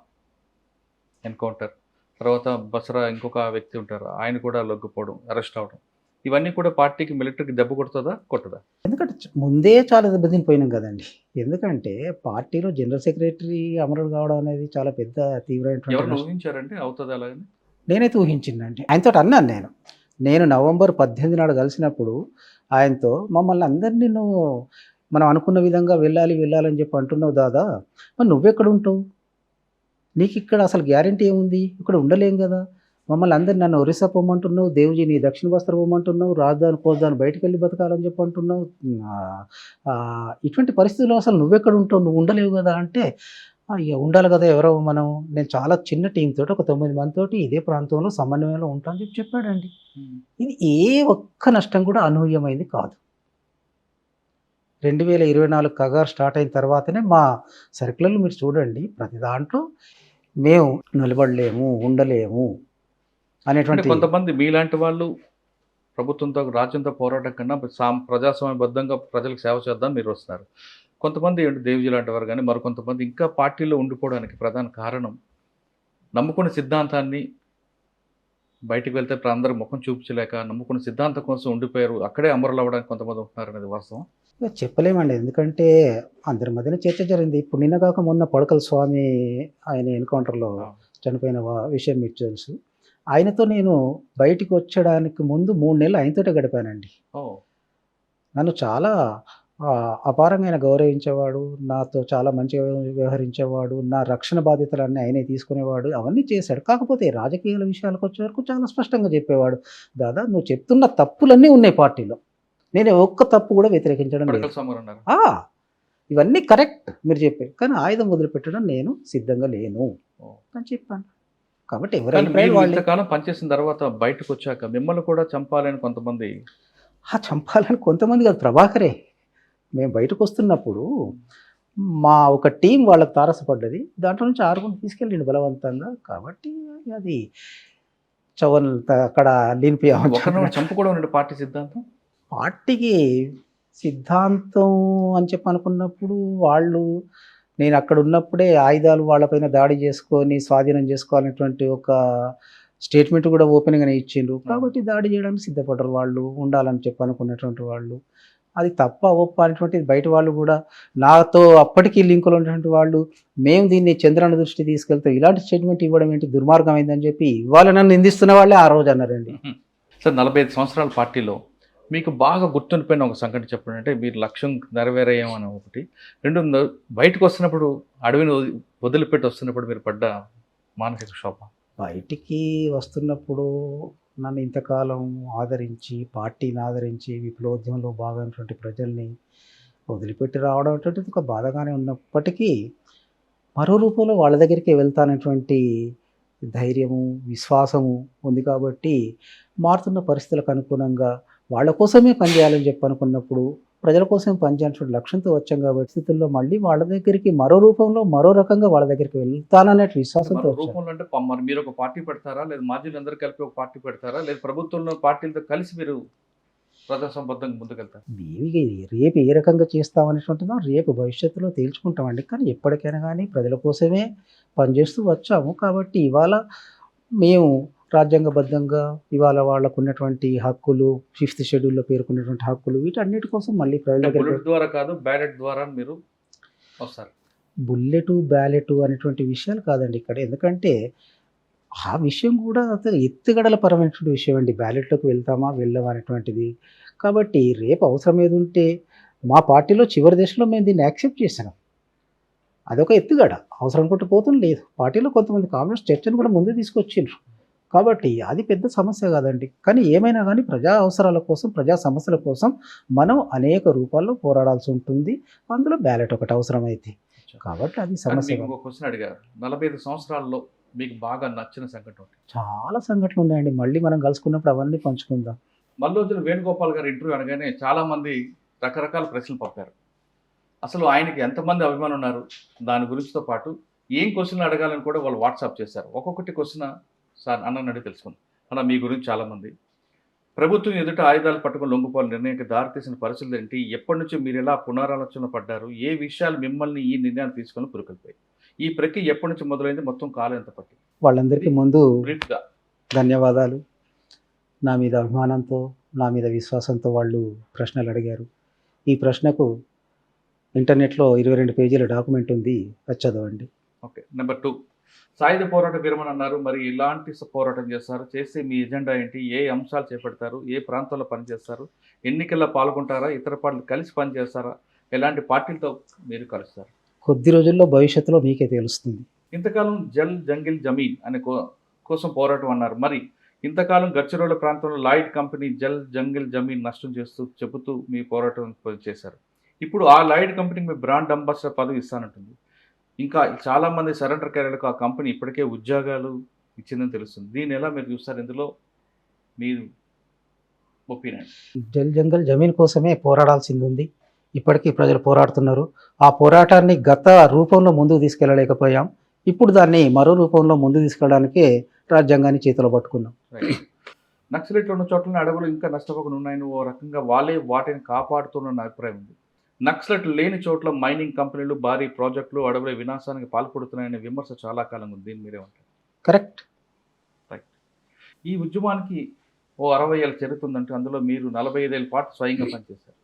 ఎన్కౌంటర్, తర్వాత బసరా ఇంకొక వ్యక్తి ఉంటారు, ఆయన కూడా లొంగిపోవడం, అరెస్ట్ అవడం, ఇవన్నీ కూడా పార్టీకి మిలిటరీకి దెబ్బ కొడుతుందా కొట్టదా?
ఎందుకంటే ముందే చాలా దెబ్బతినిపోయినాం కదండి. ఎందుకంటే పార్టీలో జనరల్ సెక్రటరీ అమరుడు కావడం అనేది చాలా పెద్ద తీవ్రమైనటువంటి
ఎవరు
నష్టం.
ఊహించారంటే అవుతుంది అలాగని?
నేనైతే ఊహించిందండి. ఆయనతో అన్నాను నేను నవంబర్ 18 నాడు కలిసినప్పుడు ఆయనతో, మమ్మల్ని అందరినీ మనం అనుకున్న విధంగా వెళ్ళాలని చెప్పి అంటున్నావు దాదా, మరి నువ్వెక్కడ ఉంటావు? నీకు ఇక్కడ అసలు గ్యారంటీ ఏముంది? ఇక్కడ ఉండలేం కదా. మమ్మల్ని అందరినీ, నన్ను ఒరిస్సా పొమ్మంటున్నావు, దేవుజీని దక్షిణ బస్తర పొమ్మంటున్నావు, రాజధాని కోజధాని బయటకు వెళ్ళి బతకాలని చెప్పి అంటున్నావు. ఇటువంటి పరిస్థితుల్లో అసలు నువ్వెక్కడ ఉంటావు? నువ్వు ఉండలేవు కదా అంటే, ఇక ఉండాలి కదా ఎవరో మనం. నేను చాలా చిన్న టీం తోటి, ఒక 9 మందితోటి ఇదే ప్రాంతంలో సమన్వయంలో ఉంటానని చెప్పి చెప్పాడండి. ఇది ఏ ఒక్క నష్టం కూడా అనూహ్యమైంది కాదు. 2024 కగార్ స్టార్ట్ అయిన తర్వాతనే మా సర్కిల్లో మీరు చూడండి, ప్రతి దాంట్లో మేము నిలబడలేము, ఉండలేము అనేటువంటి.
కొంతమంది మీలాంటి వాళ్ళు ప్రభుత్వంతో, రాజ్యంతో పోరాటం కన్నా ప్రజాస్వామ్యబద్ధంగా ప్రజలకు సేవ చేద్దాం మీరు వస్తున్నారు. కొంతమంది దేవ్జీ లాంటి వారు కానీ మరికొంతమంది ఇంకా పార్టీలో ఉండిపోవడానికి ప్రధాన కారణం నమ్ముకున్న సిద్ధాంతాన్ని బయటకు వెళ్తే అందరూ ముఖం చూపించలేక నమ్ముకున్న సిద్ధాంతం కోసం ఉండిపోయారు, అక్కడే అమరులు అవ్వడానికి కొంతమంది ఉంటున్నారు అనేది వాస్తవం.
ఇక చెప్పలేమండి, ఎందుకంటే అందరి మధ్యన చర్చ జరిగింది. ఇప్పుడు నిన్న కాక మొన్న పడకల స్వామి ఆయన ఎన్కౌంటర్లో చనిపోయిన విషయం మీకు తెలుసు. ఆయనతో నేను బయటికి వచ్చడానికి ముందు 3 నెలలు ఆయనతోటే గడిపానండి. నన్ను చాలా అపారంగా ఆయన గౌరవించేవాడు, నాతో చాలా మంచిగా వ్యవహరించేవాడు, నా రక్షణ బాధ్యతలన్నీ ఆయనే తీసుకునేవాడు, అవన్నీ చేశాడు. కాకపోతే రాజకీయాల విషయాలకు వచ్చే వరకు చాలా స్పష్టంగా చెప్పేవాడు, దాదా నువ్వు చెప్తున్న తప్పులన్నీ ఉన్నాయి పార్టీలో, నేను ఒక్క తప్పు కూడా వ్యతిరేకించడం లేదు, ఇవన్నీ కరెక్ట్ మీరు చెప్పారు, కానీ ఆయుధం వదిలిపెట్టడం నేను సిద్ధంగా లేను అని చెప్పాను. కాబట్టి
ఇంతకాలం పనిచేసిన తర్వాత బయటకు వచ్చాక మిమ్మల్ని కూడా చంపాలని కొంతమంది.
చంపాలని కొంతమంది కాదు, ప్రభాకరే. మేము బయటకు వస్తున్నప్పుడు మా ఒక టీం వాళ్ళకి తారసపడ్డది, దాంట్లో నుంచి 6 తీసుకెళ్ళిండు బలవంతంగా. కాబట్టి అది చవన్ అక్కడ
చంపుకోవడం పార్టీ సిద్ధాంతం.
పార్టీకి సిద్ధాంతం అని చెప్పి అనుకున్నప్పుడు వాళ్ళు, నేను అక్కడ ఉన్నప్పుడే ఆయుధాలు వాళ్ళపైన దాడి చేసుకొని స్వాధీనం చేసుకోవాలనేటువంటి ఒక స్టేట్మెంట్ కూడా ఓపెన్గానే ఇచ్చిండ్రు. కాబట్టి దాడి చేయడానికి సిద్ధపడ్డారు వాళ్ళు, ఉండాలని చెప్పి అనుకున్నటువంటి వాళ్ళు. అది తప్ప ఒప్ప అనేటువంటిది బయట వాళ్ళు కూడా, నాతో అప్పటికీ లింకులు ఉన్నటువంటి వాళ్ళు, మేము దీన్ని చంద్రన్న దృష్టి తీసుకెళ్తాం, ఇలాంటి స్టేట్మెంట్ ఇవ్వడం ఏంటి, దుర్మార్గం అయిందని చెప్పి ఇవాళ నన్ను నిందిస్తున్న వాళ్ళే ఆ రోజు అన్నారండి.
సార్ 45 సంవత్సరాల పార్టీలో మీకు బాగా గుర్తుండిపోయిన ఒక సంఘటన చెప్పండి. అంటే మీరు లక్ష్యం నెరవేరేయమని ఒకటి, 2 బయటకు వస్తున్నప్పుడు, అడవిని వదిలిపెట్టి వస్తున్నప్పుడు మీరు పడ్డ మానసిక క్షోభ.
బయటికి వస్తున్నప్పుడు నన్ను ఇంతకాలం ఆదరించి, పార్టీని ఆదరించి, విప్లవోద్యమంలో భాగమైనటువంటి ప్రజల్ని వదిలిపెట్టి రావడం అనేటువంటిది ఒక బాధగానే ఉన్నప్పటికీ, మరో రూపంలో వాళ్ళ దగ్గరికి వెళ్తానటువంటి ధైర్యము, విశ్వాసము ఉంది. కాబట్టి మారుతున్న పరిస్థితులకు అనుగుణంగా వాళ్ళ కోసమే పనిచేయాలని చెప్పి అనుకున్నప్పుడు ప్రజల కోసం పనిచేయాల్సిన లక్ష్యంతో వచ్చాం కాబట్టి స్థితుల్లో మళ్ళీ వాళ్ళ దగ్గరికి మరో రూపంలో మరో రకంగా వాళ్ళ దగ్గరికి వెళ్తాననే విశ్వాసంతో
మరో
వచ్చాను.
రూపంలో అంటే మరి మీరు ఒక పార్టీ పెడతారా, లేదా మాజీలు అందరూ కలిపి ఒక పార్టీ పెడతారా, లేదా ప్రభుత్వంలో పార్టీలతో కలిసి మీరు ప్రజాసంబద్ధంగా ముందుకెళ్తారు?
ఇవి రేపు ఏ రకంగా చేస్తామనేటువంటిదో రేపు భవిష్యత్తులో తేల్చుకుంటామండి. కానీ ఎప్పటికైనా కానీ ప్రజల కోసమే పనిచేస్తూ వచ్చాము. కాబట్టి ఇవాళ మేము రాజ్యాంగబద్ధంగా ఇవాళ వాళ్ళకు ఉన్నటువంటి హక్కులు, 5th షెడ్యూల్లో పేర్కొన్నటువంటి హక్కులు, వీటన్నిటి కోసం మళ్ళీ ప్రజల దగ్గరికి
బుల్లెట్ ద్వారా కాదు, బ్యాలెట్ ద్వారా మీరు వస్తారు.
బుల్లెటు, బ్యాలెటు అనేటువంటి విషయాలు కాదండి ఇక్కడ. ఎందుకంటే ఆ విషయం కూడా అసలు ఎత్తుగడల పరమైనటువంటి విషయం అండి. బ్యాలెట్లోకి వెళ్తామా వెళ్ళామా అనేటువంటిది. కాబట్టి రేపు అవసరం ఏది ఉంటే మా పార్టీలో చివరి దశలో మేము దీన్ని యాక్సెప్ట్ చేశాను. అదొక ఎత్తుగడ. అవసరం అనుకుంటే పోతుంది లేదు. పార్టీలో కొంతమంది కామెంట్స్ చర్చను కూడా ముందే తీసుకొచ్చిండ్రు. కాబట్టి అది పెద్ద సమస్య కాదండి. కానీ ఏమైనా కానీ ప్రజా అవసరాల కోసం, ప్రజా సమస్యల కోసం మనం అనేక రూపాల్లో పోరాడాల్సి ఉంటుంది. అందులో బ్యాలెట్ ఒకటి అవసరమైతే. కాబట్టి అది
కానీ
సమస్య
మీకు
కాదు.
ఒక క్వశ్చన్ అడిగారు, 45 సంవత్సరాల్లో మీకు బాగా నచ్చిన సంఘటన ఒకటి.
చాలా సంఘటనలు ఉన్నాయండి. మళ్ళీ మనం కలుసుకున్నప్పుడు అవన్నీ పంచుకుందాం.
మల్లోజుల వేణుగోపాల్ గారి ఇంటర్వ్యూ అనగానే చాలా మంది రకరకాల ప్రశ్నలు పంపారు. అసలు ఆయనకి ఎంతమంది అభిమానులు ఉన్నారు, దాని గురించితో పాటు ఏం క్వశ్చన్లు అడగాలని కూడా వాళ్ళు వాట్సాప్ చేశారు. ఒక్కొక్కటి క్వశ్చన్ సార్ అన్న అడిగి తెలుసుకుందాం. అన్న, మీ గురించి చాలామంది ప్రభుత్వం ఎదుట ఆయుధాలు పట్టుకుని లొంగిపోవాలి నిర్ణయానికి దారితీసిన పరిస్థితులు ఏంటి, ఎప్పటి నుంచి మీరు ఎలా పునరాలోచన పడ్డారు, ఏ విషయాలు మిమ్మల్ని ఈ నిర్ణయాన్ని తీసుకొని పురుకొల్పాయి, ఈ ప్రక్రియ ఎప్పటి నుంచి మొదలైంది, మొత్తం కాలం ఎంత పట్టింది?
వాళ్ళందరికీ ముందు
బ్రీఫ్గా.
ధన్యవాదాలు. నా మీద అభిమానంతో, నా మీద విశ్వాసంతో వాళ్ళు ప్రశ్నలు అడిగారు. ఈ ప్రశ్నకు ఇంటర్నెట్లో 22 పేజీల డాక్యుమెంట్ ఉంది, అది చదవండి.
ఓకే. నెంబర్ 2, సాయుధ పోరాట విరమణ అన్నారు. మరి ఇలాంటి పోరాటం చేస్తారు, చేస్తే మీ ఎజెండా ఏంటి, ఏ అంశాలు చేపడతారు, ఏ ప్రాంతంలో పనిచేస్తారు, ఎన్నికల్లో పాల్గొంటారా, ఇతర పార్టీలు కలిసి పనిచేస్తారా, ఎలాంటి పార్టీలతో మీరు కలుస్తారు?
కొద్ది రోజుల్లో భవిష్యత్తులో మీకే తెలుస్తుంది.
ఇంతకాలం జల్ జంగిల్ జమీన్ అనే కోసం పోరాటం అన్నారు. మరి ఇంతకాలం గచ్చిరోల ప్రాంతంలో లాయిడ్ కంపెనీ జల్ జంగిల్ జమీన్ నష్టం చెబుతూ మీ పోరాటం చేశారు. ఇప్పుడు ఆ లాయిడ్ కంపెనీకి మీ బ్రాండ్ అంబాసిడర్ పదవి ఇస్తానంటుంది. ఇంకా చాలామంది సరెండర్ క్యారియర్లకు ఆ కంపెనీ ఇప్పటికే ఉద్యోగాలు ఇచ్చిందని తెలుస్తుంది. దీన్ని ఎలా మీరు చూస్తారు? ఇందులో మీరు ఒపీనియన్?
జల్ జంగల్ జమీన్ కోసమే పోరాడాల్సింది ఉంది. ఇప్పటికీ ప్రజలు పోరాడుతున్నారు. ఆ పోరాటాన్ని గత రూపంలో ముందుకు తీసుకెళ్ళలేకపోయాం. ఇప్పుడు దాన్ని మరో రూపంలో ముందుకు తీసుకెళ్ళడానికే రాజ్యాంగాన్ని చేతిలో పట్టుకున్నాం.
నక్సలైట్లు ఉన్న చోట్ల అడవులు ఇంకా నష్టపోకుండా ఉన్నాయని ఓ రకంగా వాళ్ళే వాటిని కాపాడుతున్న అభిప్రాయం ఉంది. నక్సలైట్లు లేని చోట్ల మైనింగ్ కంపెనీలు, భారీ ప్రాజెక్టులు అడవుల వినాశానికి పాల్పడుతున్నాయనే విమర్శ చాలా కాలం ఉంది. దీన్ని మీరేమంటారు?
కరెక్ట్.
రైట్. ఈ ఉద్యమానికి ఓ 60 ఏళ్ళ చరిత్ర ఉందంటే అందులో మీరు 45 ఏళ్ళ పాటు స్వయంగా పనిచేశారు.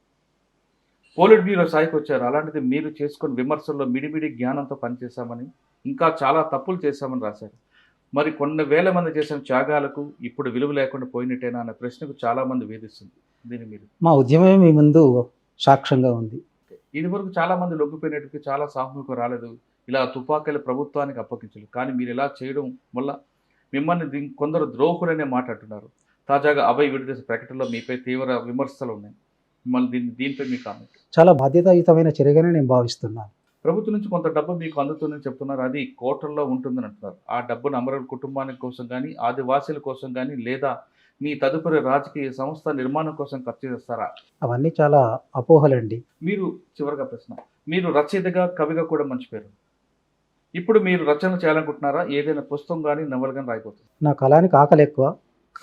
పోలిట్ బ్యూరో స్థాయికి వచ్చారు. అలాంటిది మీరు చేసుకున్న విమర్శల్లో మిడిమిడి జ్ఞానంతో పనిచేశామని, ఇంకా చాలా తప్పులు చేశామని రాశారు. మరి కొన్ని వేల మంది చేసిన త్యాగాలకు ఇప్పుడు విలువ లేకుండా పోయినట్టేనా అనే ప్రశ్నకు చాలా మంది వేధిస్తుంది. దీన్ని మీరు?
మా ఉద్యమమే మీ ముందు సాక్ష్యంగా ఉంది.
ఇది వరకు చాలా మంది లొంగిపోయినట్టుగా, చాలా సామూహిక రాలేదు, ఇలా తుపాకీలు ప్రభుత్వానికి అప్పగించలేదు. కానీ మీరు ఇలా చేయడం వల్ల మిమ్మల్ని కొందరు ద్రోహులనే మాట్లాడుతున్నారు. తాజాగా అభయ్ విడుదల ప్రకటనలో మీపై తీవ్ర విమర్శలు ఉన్నాయి. మిమ్మల్ని దీనిపై మీ కామెంట్?
చాలా బాధ్యతాయుతమైన చర్యగానే నేను భావిస్తున్నాను.
ప్రభుత్వం నుంచి కొంత డబ్బు మీకు అందుతుందని చెప్తున్నారు. అది కోట్లలో ఉంటుందని అంటున్నారు. ఆ డబ్బును అమరుల కుటుంబానికి కోసం కానీ, ఆదివాసీల కోసం కానీ, లేదా మీ తదుపరి రాజకీయ సంస్థ నిర్మాణం కోసం ఖర్చు చేస్తారా?
అవన్నీ చాలా అపోహలండి.
మీరు చివరిగా ప్రశ్న, మీరు రచయితగా, కవిగా కూడా మంచి పేరు. ఇప్పుడు మీరు రచన చేయాలనుకుంటున్నారా? ఏదైనా పుస్తకం కానీ, నవల కానీ రాయిపోతుంది?
నా కళానికి ఆకలి ఎక్కువ,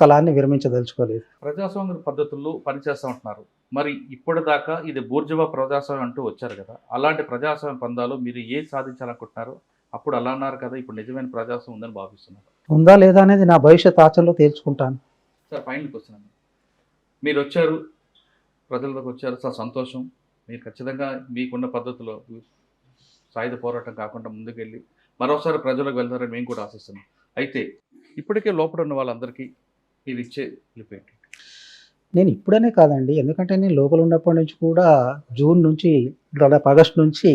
కళాన్ని విరమించదలుచుకోలేదు.
ప్రజాస్వామ్య పద్ధతుల్లో పనిచేస్తూ ఉంటున్నారు. మరి ఇప్పటిదాకా ఇది బూర్జువా ప్రజాస్వామ్యం అంటూ వచ్చారు కదా, అలాంటి ప్రజాస్వామ్య పందాలు మీరు ఏ సాధించాలనుకుంటున్నారు? అప్పుడు అలా అన్నారు కదా, ఇప్పుడు నిజమైన ప్రజాస్వామ్యం ఉందని భావిస్తున్నారు.
ఉందా లేదా అనేది నా భవిష్యత్ ఆచరణలో తేల్చుకుంటాను.
సార్, ఫైనల్కి వస్తున్నాను. మీరు వచ్చారు, ప్రజలకు వచ్చారు, సార్ సంతోషం. మీరు ఖచ్చితంగా మీకున్న పద్ధతిలో సాయుధ పోరాటం కాకుండా ముందుకెళ్ళి మరోసారి ప్రజలకు వెళ్తారని మేము కూడా ఆశిస్తున్నాం. అయితే ఇప్పటికే లోపల ఉన్న వాళ్ళందరికీ మీరు ఇచ్చే పిలుపేంటి?
నేను ఇప్పుడనే కాదండి, ఎందుకంటే నేను లోపల ఉన్నప్పటి నుంచి కూడా జూన్ నుంచి దాదాపు ఆగస్టు నుంచి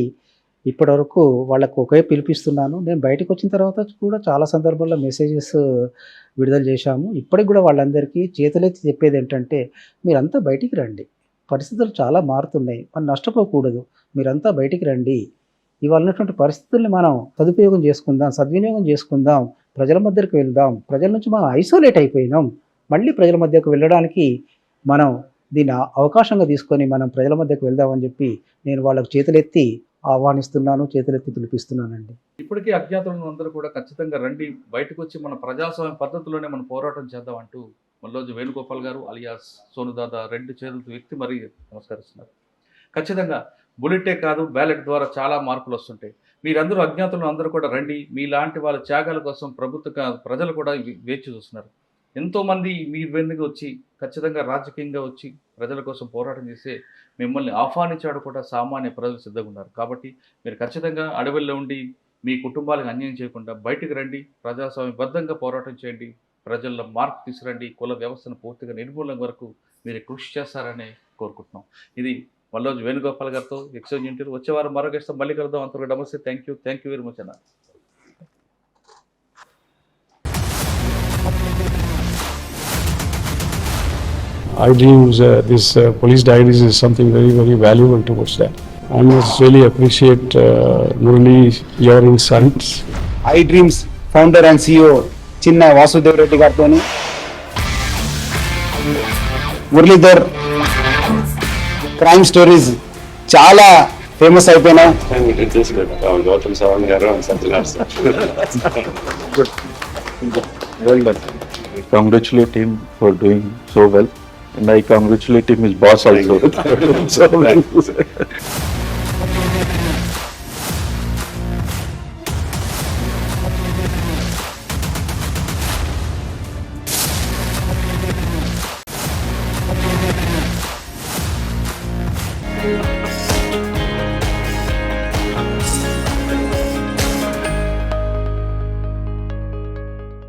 ఇప్పటి వరకు వాళ్ళకు ఒకే పిలిపిస్తున్నాను. నేను బయటకు వచ్చిన తర్వాత కూడా చాలా సందర్భాల్లో మెసేజెస్ విడుదల చేశాము. ఇప్పటికి కూడా వాళ్ళందరికీ చేతులెత్తి చెప్పేది ఏంటంటే, మీరంతా బయటికి రండి, పరిస్థితులు చాలా మారుతున్నాయి, మనం నష్టపోకూడదు, మీరంతా బయటికి రండి, ఇవాళ ఉన్నటువంటి పరిస్థితుల్ని మనం సదుపయోగం చేసుకుందాం, సద్వినియోగం చేసుకుందాం, ప్రజల మధ్యకు వెళ్దాం, ప్రజల నుంచి మనం ఐసోలేట్ అయిపోయినాం, మళ్ళీ ప్రజల మధ్యకు వెళ్ళడానికి మనం దీన్ని అవకాశంగా తీసుకొని మనం ప్రజల మధ్యకు వెళ్దామని చెప్పి నేను వాళ్ళకు చేతులెత్తి ఆహ్వానిస్తున్నాను, చేతులెత్తి పిలిపిస్తున్నానండి.
ఇప్పటికీ అజ్ఞాతులను అందరూ కూడా ఖచ్చితంగా రండి, బయటకు వచ్చి మన ప్రజాస్వామ్య పద్ధతిలోనే మనం పోరాటం చేద్దాం అంటూ మల్లోజు వేణుగోపాల్ గారు అలియాస్ సోనుదాదా రెండు చేతులతో వ్యక్తి మరీ నమస్కరిస్తున్నారు. ఖచ్చితంగా బుల్లెటే కాదు, బ్యాలెట్ ద్వారా చాలా మార్పులు వస్తుంటాయి. మీరందరూ అజ్ఞాతులను అందరూ కూడా రండి, మీలాంటి వాళ్ళ త్యాగాల కోసం ప్రజలు కూడా వేచి చూస్తున్నారు. ఎంతోమంది మీ వెనుక వచ్చి ఖచ్చితంగా రాజకీయంగా వచ్చి ప్రజల కోసం పోరాటం చేసే మిమ్మల్ని ఆహ్వానించాడు కూడా సామాన్య ప్రజలు సిద్ధంగా ఉన్నారు. కాబట్టి మీరు ఖచ్చితంగా అడవుల్లో ఉండి మీ కుటుంబాలకు అన్యాయం చేయకుండా బయటకు రండి, ప్రజాస్వామ్యబద్ధంగా పోరాటం చేయండి, ప్రజల్లో మార్పు తీసుకురండి, కుల వ్యవస్థను పూర్తిగా నిర్మూలన వరకు మీరు కృషి చేస్తారని కోరుకుంటున్నాం. ఇది మల్లోజు వేణుగోపాల్ గారితో ఎక్స్చేంజ్ ఇంటర్వ్యూ. వచ్చే వారం మరొక ఇష్టం మళ్ళీ కలుద్దాం. అంతవరకు నమస్తే. థ్యాంక్ యూ వెరీ మచ్ అన్న.
iDreams, this police diaries is something very, very valuable towards that. I must really appreciate Murali, your insights.
iDreams founder and CEO చిన్న వాసుదేవ్ రెడ్డి గారితో మురళీధర్ క్రైమ్ స్టోరీస్ చాలా ఫేమస్ అయిపోయినాయి.
Gautam Savan garu and Sanjana sir. Good. Well done.
I congratulate him for doing so well, and I congratulate him his boss also.
So well.